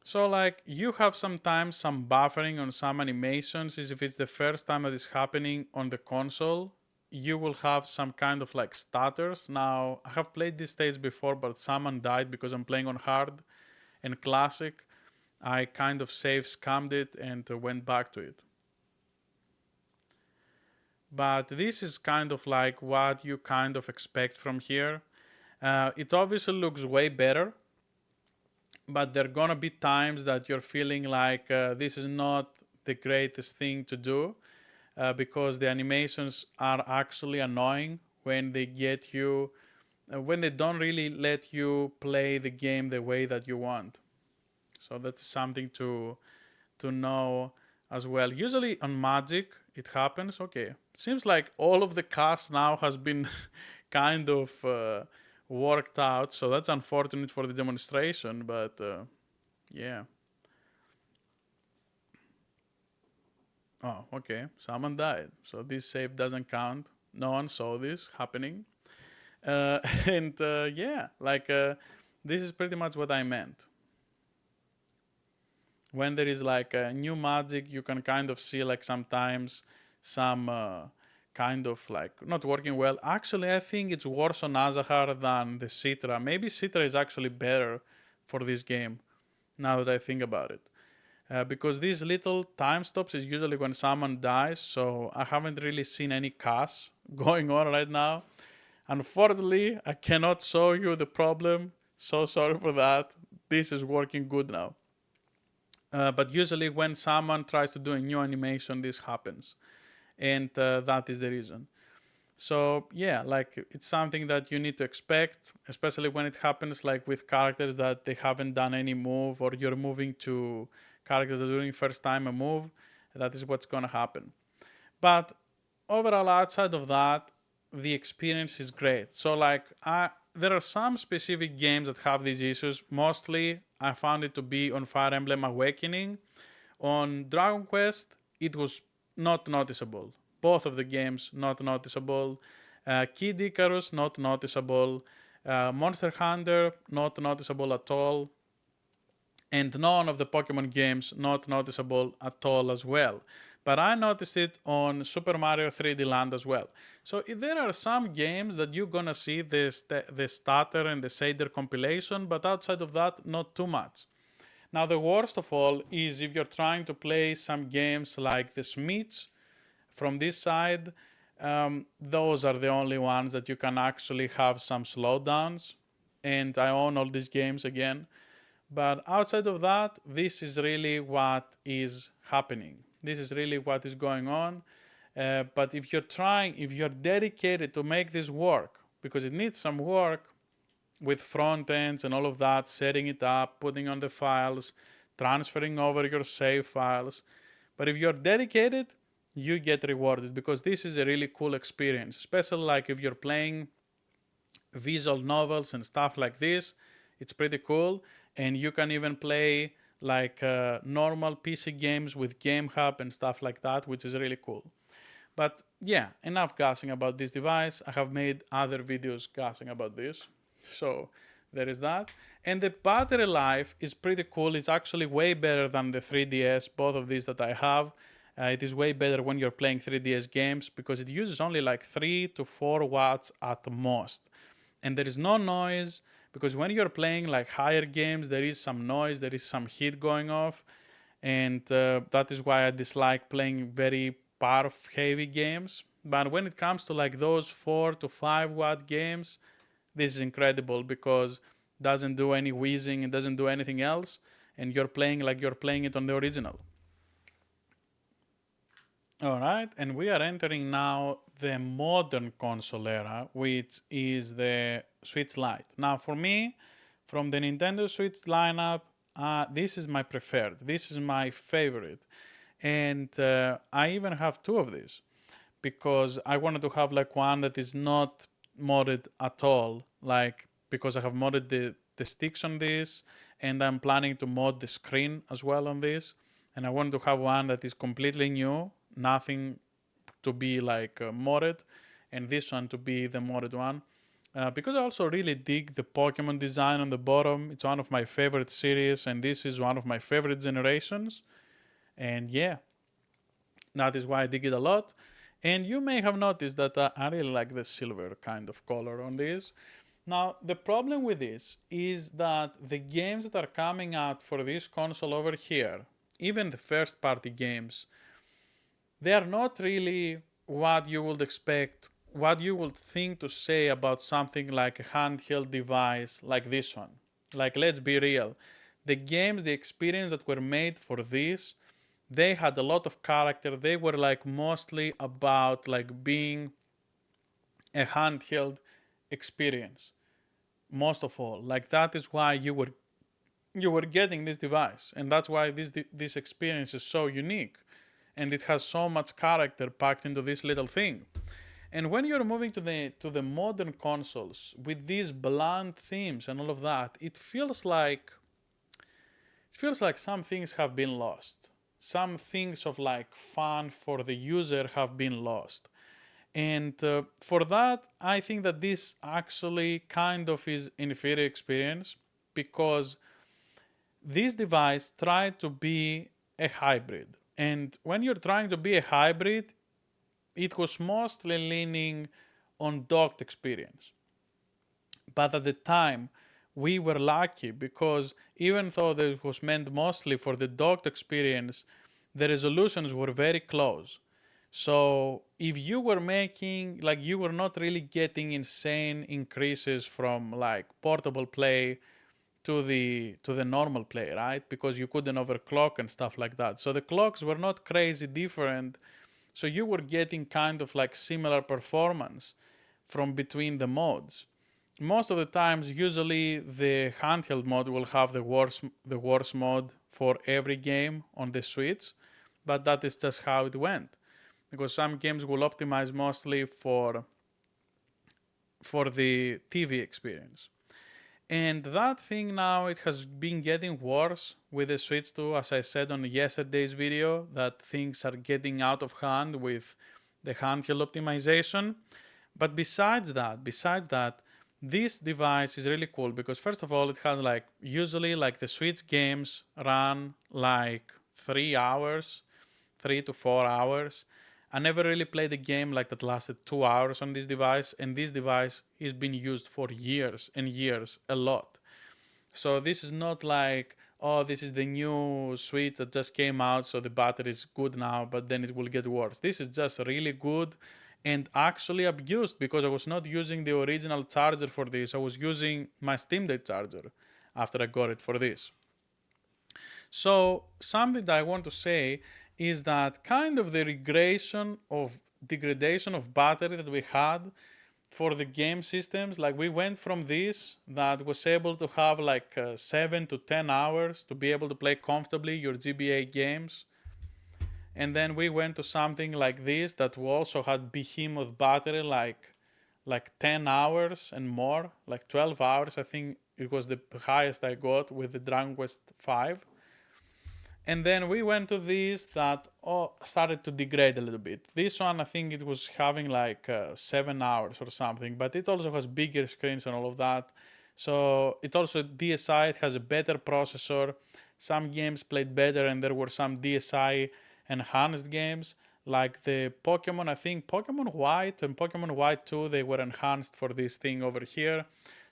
So like, you have sometimes some buffering on some animations. Is if it's the first time that it's happening on the console, you will have some kind of like stutters. Now, I have played this stage before, but someone died because I'm playing on hard and classic. I kind of save scammed it and went back to it. But this is kind of like what you kind of expect from here. It obviously looks way better, but there are gonna be times that you're feeling like this is not the greatest thing to do because the animations are actually annoying when they get you, when they don't really let you play the game the way that you want. So that's something to know as well. Usually on Magic it happens. Okay, seems like all of the cast now has been kind of worked out. So that's unfortunate for the demonstration, but yeah. Oh, okay. Someone died. So this save doesn't count. No one saw this happening. And yeah, like this is pretty much what I meant. When there is like a new magic, you can kind of see like sometimes some kind of like not working well. Actually, I think it's worse on Azahar than the Citra. Maybe Citra is actually better for this game now that I think about it. Because these little time stops is usually when someone dies, so I haven't really seen any CAS going on right now. Unfortunately, I cannot show you the problem. So sorry for that. This is working good now. But usually when someone tries to do a new animation, this happens. And that is the reason. So yeah, like it's something that you need to expect, especially when it happens like with characters that they haven't done any move, or you're moving to characters that are doing first time a move. That is what's gonna happen. But overall, outside of that, the experience is great. So like there are some specific games that have these issues. Mostly I found it to be on Fire Emblem Awakening. On Dragon Quest, it was not noticeable. Both of the games not noticeable. Kid Icarus not noticeable. Monster Hunter not noticeable at all. And none of the Pokemon games not noticeable at all as well. But I noticed it on Super Mario 3D Land as well. So there are some games that you're gonna see the stutter and the shader compilation, but outside of that, not too much. Now the worst of all is if you're trying to play some games like the Smiths from this side, those are the only ones that you can actually have some slowdowns. And I own all these games again. But outside of that, this is really what is happening. This is really what is going on. But if you're dedicated to make this work, because it needs some work with front ends and all of that, setting it up, putting on the files, transferring over your save files. But if you're dedicated, you get rewarded, because this is a really cool experience, especially like if you're playing visual novels and stuff like this. It's pretty cool. And you can even play like normal PC games with Game Hub and stuff like that, which is really cool. But yeah, enough guessing about this device. I have made other videos guessing about this. So there is that. And the battery life is pretty cool. It's actually way better than the 3DS, both of these that I have. It is way better when you're playing 3DS games because it uses only like 3 to 4 watts at most. And there is no noise because when you're playing like higher games, there is some noise, there is some heat going off. And that is why I dislike playing very power heavy games. But when it comes to like those 4 to 5 watt games, this is incredible because it doesn't do any wheezing, it doesn't do anything else, and you're playing like you're playing it on the original. All right, and we are entering now the modern console era, which is the Switch Lite. Now, for me, from the Nintendo Switch lineup, this is my preferred. This is my favorite, and I even have two of these because I wanted to have like one that is not modded at all, like because I have modded the sticks on this, and I'm planning to mod the screen as well on this, and I wanted to have one that is completely new, nothing to be like modded, and this one to be the modded one. Because I also really dig the Pokemon design on the bottom. It's one of my favorite series, and this is one of my favorite generations. And yeah, that is why I dig it a lot. And you may have noticed that I really like the silver kind of color on this. Now, the problem with this is that the games that are coming out for this console over here, even the first party games, they are not really what you would expect, what you would think to say about something like a handheld device like this one. Like, let's be real. The games, the experience that were made for this, they had a lot of character. They were like mostly about like being a handheld experience. Most of all, like that is why you were getting this device, and that's why this experience is so unique, and it has so much character packed into this little thing. And when you're moving to the modern consoles with these bland themes and all of that, it feels like some things have been lost. Some things of like fun for the user have been lost. And for that, I think that this actually kind of is inferior experience because this device tried to be a hybrid. And when you're trying to be a hybrid, it was mostly leaning on docked experience. But at the time, we were lucky because even though this was meant mostly for the docked experience, the resolutions were very close. So if you were making, like you were not really getting insane increases from like portable play to the normal play, right? Because you couldn't overclock and stuff like that. So the clocks were not crazy different. So you were getting kind of like similar performance from between the modes. Most of the times, usually the handheld mode will have the worst mode for every game on the Switch, but that is just how it went. Because some games will optimize mostly for the TV experience. And that thing now, it has been getting worse with the Switch 2, as I said on yesterday's video, that things are getting out of hand with the handheld optimization. But besides that, this device is really cool because first of all, it has like usually like the Switch games run like 3 hours, 3 to 4 hours. I never really played a game like that lasted 2 hours on this device, and this device is being used for years and years, a lot. So this is not like, oh, this is the new Switch that just came out, so the battery is good now, but then it will get worse. This is just really good and actually abused because I was not using the original charger for this. I was using my SteamDeck charger after I got it for this. So something that I want to say is that kind of the regression of degradation of battery that we had for the game systems, like we went from this that was able to have like 7 to 10 hours to be able to play comfortably your GBA games, and then we went to something like this that also had behemoth battery, like 10 hours and more, like 12 hours. I think it was the highest I got with the Dragon Quest 5. And then we went to this that started to degrade a little bit. This one, I think it was having like 7 hours or something, but it also has bigger screens and all of that. So it also DSi, it has a better processor. Some games played better, and there were some DSi enhanced games like the Pokemon. I think Pokemon White and Pokemon White 2, they were enhanced for this thing over here.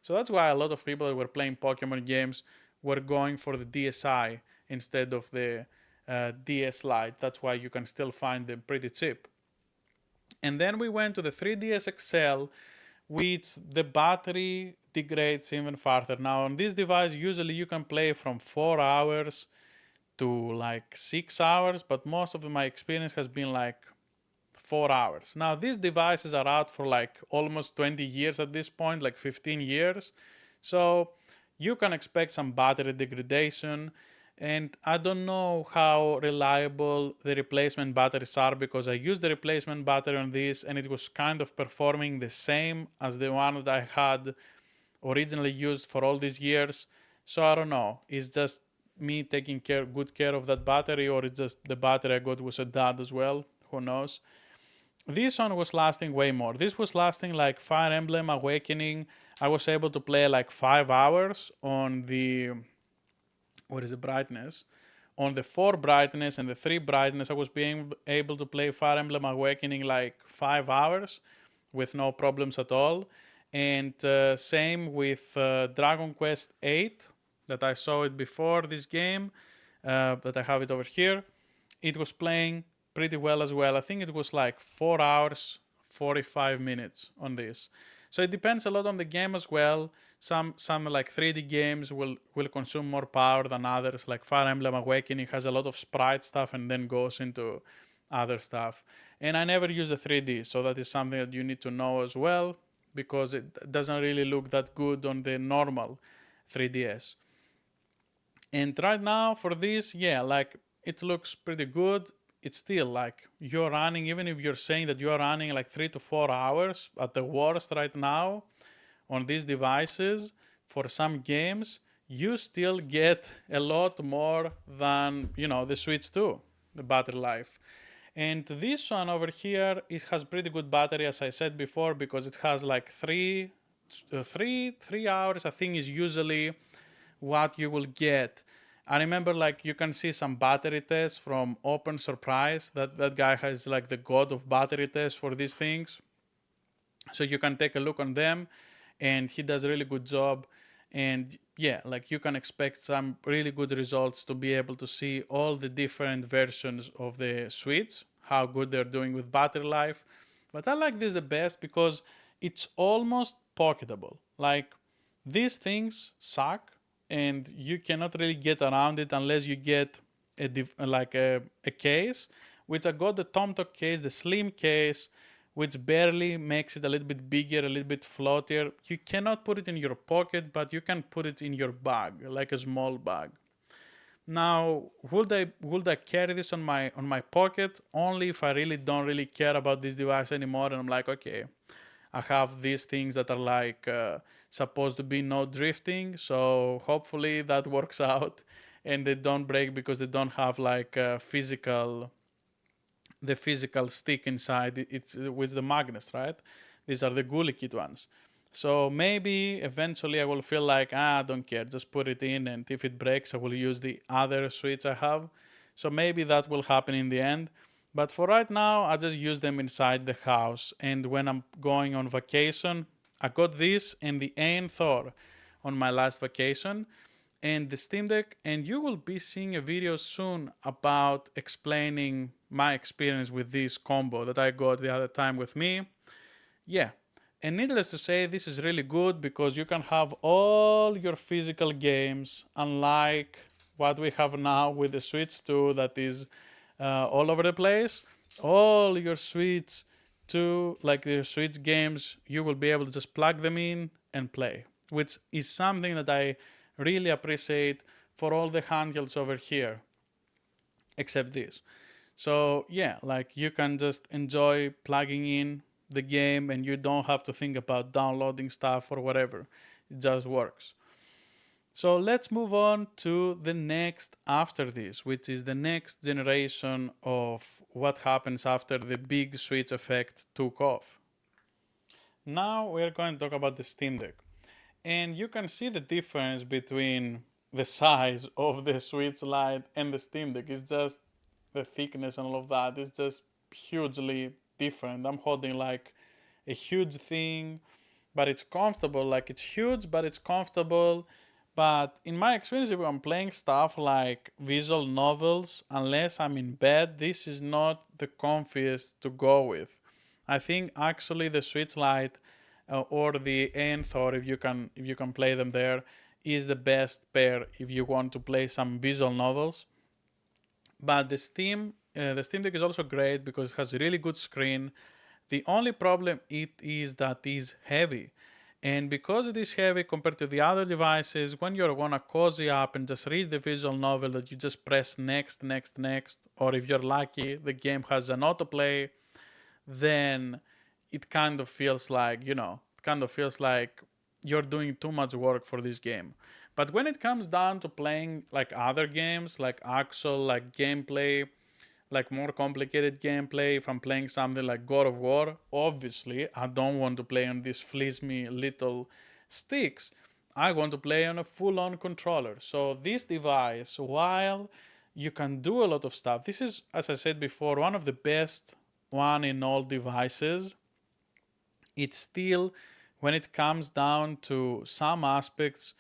So that's why a lot of people that were playing Pokemon games were going for the DSi instead of the DS Lite. That's why you can still find them pretty cheap. And then we went to the 3DS XL, which the battery degrades even farther. Now on this device, usually you can play from 4 hours to like 6 hours, but most of my experience has been like 4 hours. Now these devices are out for like almost 20 years at this point, like 15 years. So you can expect some battery degradation, and I don't know how reliable the replacement batteries are because I used the replacement battery on this and it was kind of performing the same as the one that I had originally used for all these years. So I don't know, it's just me taking good care of that battery, or it's just the battery I got was a dud as well, who knows. This one was lasting way more. This was lasting like Fire Emblem Awakening. I was able to play like 5 hours on the, what is the brightness? On the 4 brightness and the 3 brightness, I was being able to play Fire Emblem Awakening like 5 hours with no problems at all. And same with Dragon Quest 8, that I saw it before this game, that I have it over here. It was playing pretty well as well. I think it was like 4 hours, 45 minutes on this. So it depends a lot on the game as well. Some like 3D games will consume more power than others. Like Fire Emblem Awakening has a lot of sprite stuff and then goes into other stuff. And I never use the 3D, so that is something that you need to know as well, because it doesn't really look that good on the normal 3DS. And right now for this, yeah, like it looks pretty good. It's still like you're running, even if you're saying that you're running like 3 to 4 hours at the worst right now on these devices for some games, you still get a lot more than, the Switch 2, the battery life. And this one over here, it has pretty good battery, as I said before, because it has like three hours, I think, is usually what you will get. I remember like you can see some battery tests from Open Surprise. That guy has like the god of battery tests for these things. So you can take a look on them, and he does a really good job. And yeah, like you can expect some really good results to be able to see all the different versions of the Switch, how good they're doing with battery life. But I like this the best because it's almost pocketable. Like these things suck, and you cannot really get around it unless you get a case, which I got the Tomtock case, the slim case, which barely makes it a little bit bigger, a little bit floatier. You cannot put it in your pocket, but you can put it in your bag, like a small bag. Now, would I carry this on my pocket? Only if I really don't really care about this device anymore, and I'm like, okay, I have these things that are like supposed to be no drifting, so hopefully that works out, and they don't break because they don't have like the physical stick inside. It's with the magnets, right? These are the Ghoulie kit ones. So maybe eventually I will feel like, I don't care, just put it in, and if it breaks, I will use the other switch I have. So maybe that will happen in the end. But for right now, I just use them inside the house. And when I'm going on vacation, I got this and the AYN Thor on my last vacation and the SteamDeck, and you will be seeing a video soon about explaining my experience with this combo that I got the other time with me. Yeah, and needless to say, this is really good because you can have all your physical games, unlike what we have now with the Switch 2 that is all over the place. All your Switch 2, like the Switch games, you will be able to just plug them in and play, which is something that I really appreciate for all the handhelds over here, except this. So yeah, like you can just enjoy plugging in the game and you don't have to think about downloading stuff or whatever. It just works. So let's move on to the next after this, which is the next generation of what happens after the big switch effect took off. Now we're going to talk about the Steam Deck. And you can see the difference between the size of the Switch Lite and the Steam Deck. It's just the thickness and all of that. It's just hugely different. I'm holding like a huge thing, but it's comfortable. Like it's huge, but it's comfortable. But in my experience, if I'm playing stuff like visual novels, unless I'm in bed, this is not the comfiest to go with. I think actually the Switch Lite or the AYN Thor, if you can play them there, is the best pair if you want to play some visual novels. But the Steam Deck is also great because it has a really good screen. The only problem it is that it is heavy. And because it is heavy compared to the other devices, when you're gonna cozy up and just read the visual novel that you just press next, next, next, or if you're lucky, the game has an autoplay, then it kind of feels like, you're doing too much work for this game. But when it comes down to playing like other games, like actual like gameplay, like more complicated gameplay, if I'm playing something like God of War, obviously I don't want to play on these flimsy little sticks. I want to play on a full-on controller. So this device, while you can do a lot of stuff, this is, as I said before, one of the best one in all devices. It's still, when it comes down to some aspects,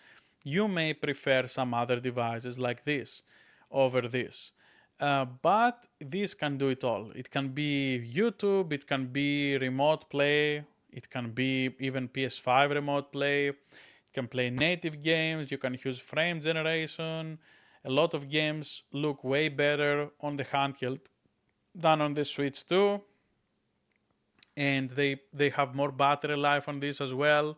you may prefer some other devices like this over this. But this can do it all. It can be YouTube, it can be remote play, it can be even PS5 remote play, it can play native games, you can use frame generation. A lot of games look way better on the handheld than on the Switch too. And they have more battery life on this as well.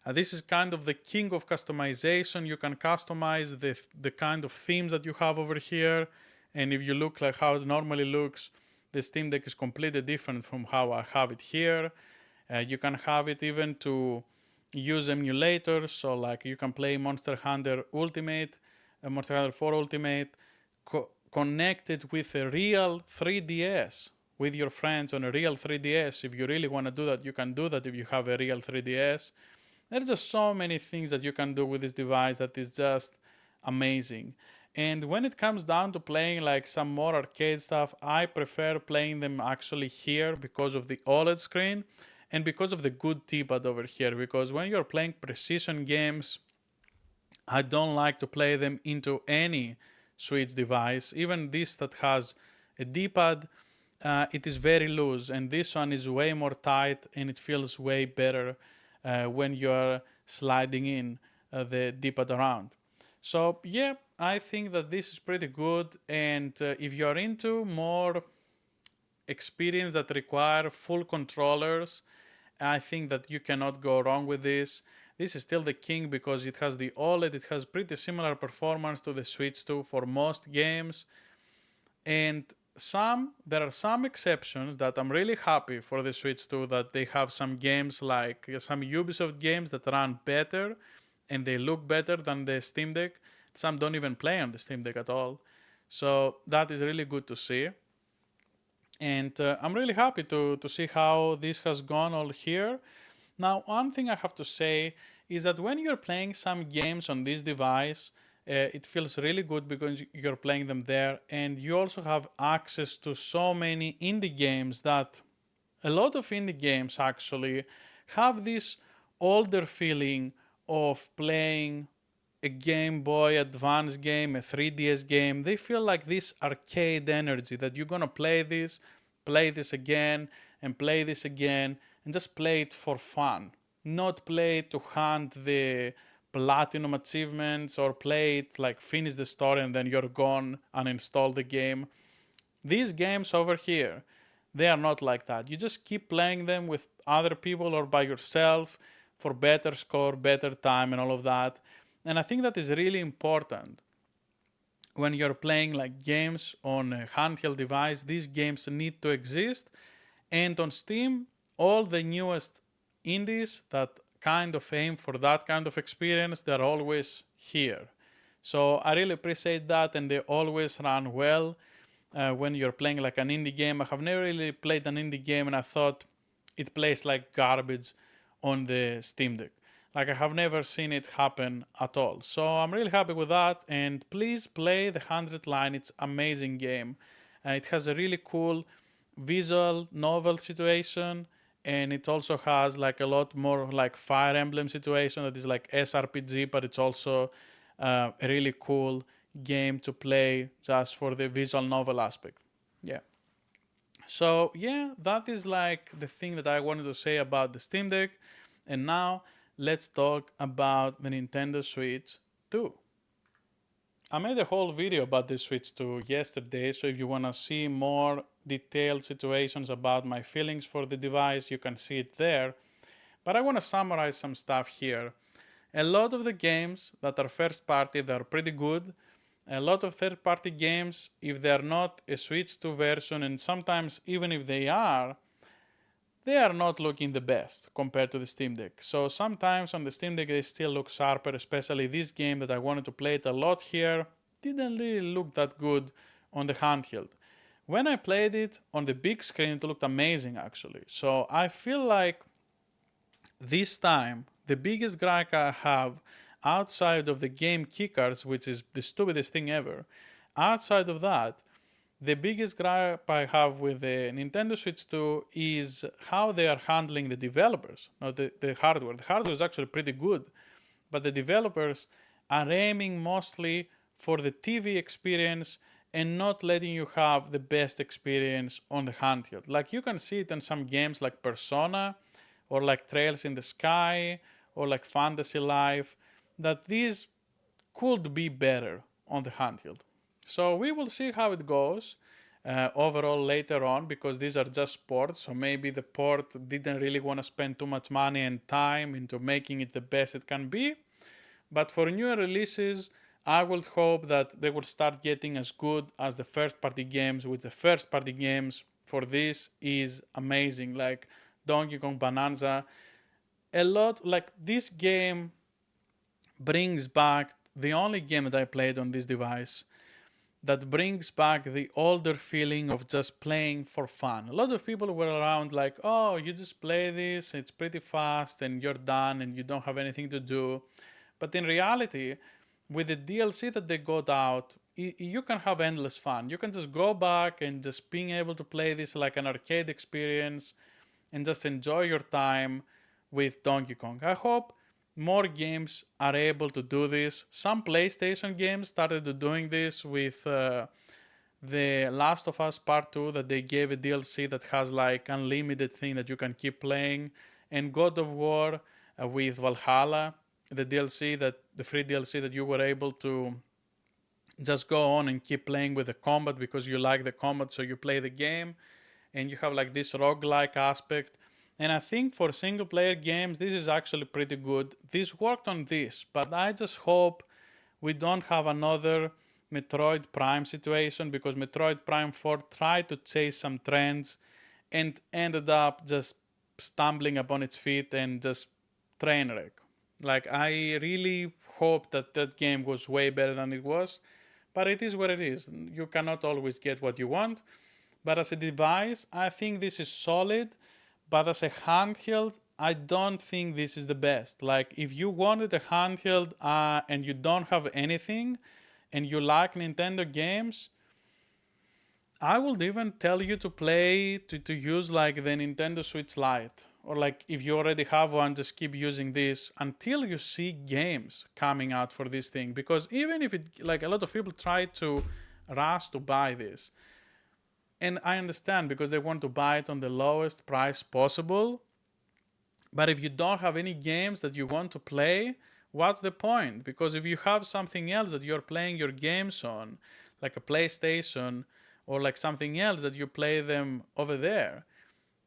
This is kind of the king of customization. You can customize the kind of themes that you have over here. And if you look like how it normally looks, the Steam Deck is completely different from how I have it here. You can have it even to use emulators. So like you can play Monster Hunter Ultimate, Monster Hunter 4 Ultimate, connected with a real 3DS with your friends on a real 3DS. If you really want to do that, you can do that if you have a real 3DS. There's just so many things that you can do with this device that is just amazing. And when it comes down to playing like some more arcade stuff, I prefer playing them actually here because of the OLED screen and because of the good T-pad over here. Because when you're playing precision games, I don't like to play them into any Switch device. Even this that has a D-pad, it is very loose, and this one is way more tight, and it feels way better when you're sliding in the D-pad around. So yeah, I think that this is pretty good, and if you're into more experience that require full controllers, I think that you cannot go wrong with this. This is still the king because it has the OLED, it has pretty similar performance to the Switch 2 for most games. And there are some exceptions that I'm really happy for the Switch 2 that they have some games like some Ubisoft games that run better and they look better than the Steam Deck. Some don't even play on the Steam Deck at all. So that is really good to see. And I'm really happy to see how this has gone all here. Now, one thing I have to say is that when you're playing some games on this device, it feels really good because you're playing them there, and you also have access to so many indie games that a lot of indie games actually have this older feeling of playing a Game Boy Advance game, a 3DS game. They feel like this arcade energy that you're gonna play this again, and play this again, and just play it for fun. Not play it to hunt the platinum achievements or play it like finish the story and then you're gone and install the game. These games over here, they are not like that. You just keep playing them with other people or by yourself for better score, better time, and all of that. And I think that is really important. When you're playing like games on a handheld device, these games need to exist. And on Steam, all the newest indies that kind of aim for that kind of experience, they're always here. So I really appreciate that, and they always run well when you're playing like an indie game. I have never really played an indie game and I thought it plays like garbage on the Steam Deck. Like I have never seen it happen at all. So I'm really happy with that, and please play the 100 line. It's amazing game. It has a really cool visual novel situation, and it also has like a lot more like Fire Emblem situation that is like SRPG, but it's also a really cool game to play just for the visual novel aspect. Yeah. So yeah, that is like the thing that I wanted to say about the Steam Deck. And now let's talk about the Nintendo Switch 2. I made a whole video about the Switch 2 yesterday, so if you want to see more detailed situations about my feelings for the device, you can see it there. But I want to summarize some stuff here. A lot of the games that are first party, they're pretty good. A lot of third party games, if they're not a Switch 2 version, and sometimes even if they are not looking the best compared to the Steam Deck. So sometimes on the Steam Deck they still look sharper, especially this game that I wanted to play it a lot here didn't really look that good on the handheld. When I played it on the big screen, it looked amazing actually. So I feel like this time the biggest gripe I have outside of the game keycards, which is the stupidest thing ever, outside of that, the biggest gripe I have with the Nintendo Switch 2 is how they are handling the developers, not the hardware. The hardware is actually pretty good, but the developers are aiming mostly for the TV experience and not letting you have the best experience on the handheld. Like you can see it in some games like Persona or like Trails in the Sky or like Fantasy Life, that these could be better on the handheld. So we will see how it goes overall later on, because these are just ports. So maybe the port didn't really want to spend too much money and time into making it the best it can be. But for newer releases, I would hope that they will start getting as good as the first party games, which the first party games for this is amazing. Like Donkey Kong Bonanza. A lot, like this game brings back the only game that I played on this device that brings back the older feeling of just playing for fun. A lot of people were around like, oh, you just play this, it's pretty fast and you're done and you don't have anything to do. But in reality, with the DLC that they got out, you can have endless fun. You can just go back and just being able to play this like an arcade experience and just enjoy your time with Donkey Kong. I hope more games are able to do this. Some PlayStation games started doing this with the Last of Us Part 2, that they gave a DLC that has like unlimited thing that you can keep playing, and God of War with Valhalla, the DLC that the free DLC that you were able to just go on and keep playing with the combat because you like the combat, so you play the game and you have like this roguelike aspect. And I think for single player games, this is actually pretty good. This worked on this, but I just hope we don't have another Metroid Prime situation, because Metroid Prime 4 tried to chase some trends and ended up just stumbling upon its feet and just train wreck. Like I really hope that that game was way better than it was, but it is what it is. You cannot always get what you want. But as a device, I think this is solid. But as a handheld, I don't think this is the best. Like if you wanted a handheld and you don't have anything and you like Nintendo games, I would even tell you to play, to use like the Nintendo Switch Lite. Or like if you already have one, just keep using this until you see games coming out for this thing. Because even if it, like a lot of people try to rush to buy this, and I understand because they want to buy it on the lowest price possible. But if you don't have any games that you want to play, what's the point? Because if you have something else that you're playing your games on, like a PlayStation or like something else that you play them over there,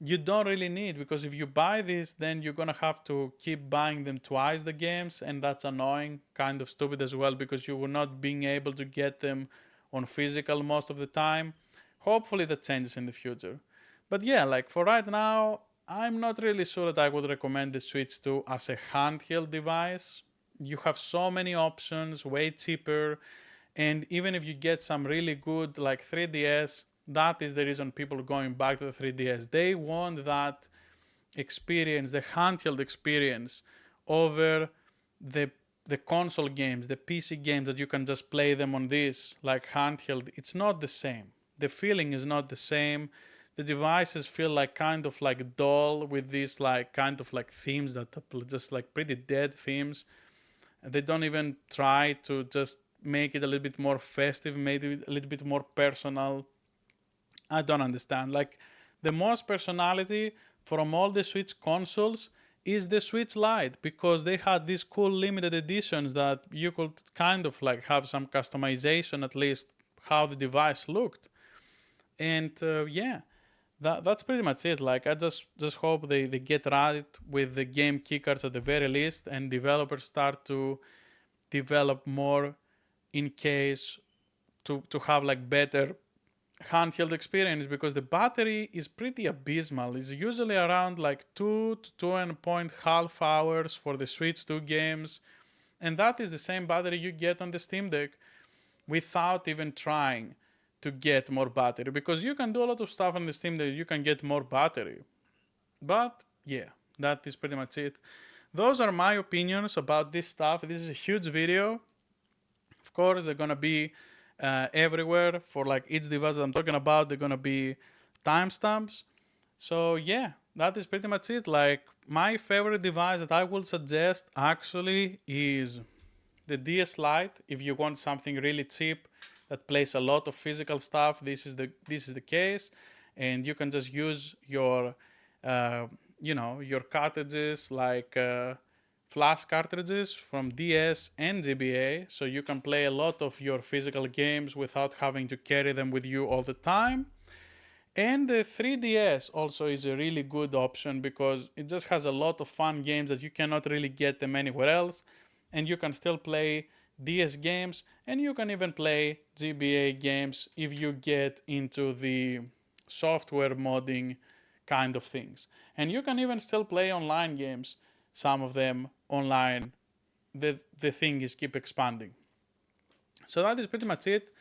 you don't really need, because if you buy this, then you're gonna have to keep buying them twice, the games, and that's annoying, kind of stupid as well, because you will not being able to get them on physical most of the time. Hopefully that changes in the future. But yeah, like for right now, I'm not really sure that I would recommend the Switch 2 as a handheld device. You have so many options, way cheaper, and even if you get some really good like 3DS, that is the reason people are going back to the 3DS. They want that experience, the handheld experience, over the the console games, the PC games that you can just play them on this like handheld. It's not the same. The feeling is not the same. The devices feel like kind of like dull with these like kind of like themes that are just like pretty dead themes. They don't even try to just make it a little bit more festive, maybe a little bit more personal. I don't understand. Like the most personality from all the Switch consoles is the Switch Lite, because they had these cool limited editions that you could kind of like have some customization, at least how the device looked. And yeah, that's pretty much it. Like I just hope they get right with the game kickers at the very least, and developers start to develop more in case to have like better handheld experience, because the battery is pretty abysmal. It's usually around like 2 to 2.5 hours for the Switch 2 games, and that is the same battery you get on the Steam Deck without even trying to get more battery, because you can do a lot of stuff on the Steam Deck, you can get more battery. But yeah, that is pretty much it. Those are my opinions about this stuff. This is a huge video. Of course, they're gonna be everywhere for like each device that I'm talking about. They're gonna be timestamps. So yeah, that is pretty much it. Like my favorite device that I would suggest actually is the DS Lite. If you want something really cheap that plays a lot of physical stuff, this is the case, and you can just use your your cartridges like flash cartridges from DS and GBA, so you can play a lot of your physical games without having to carry them with you all the time. And the 3DS also is a really good option because it just has a lot of fun games that you cannot really get them anywhere else, and you can still play DS games, and you can even play GBA games if you get into the software modding kind of things. And you can even still play online games, some of them online. The thing is keep expanding. So that is pretty much it.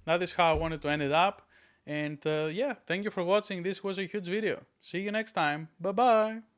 That is how I wanted to end it up. And yeah, thank you for watching. This was a huge video. See you next time. Bye bye.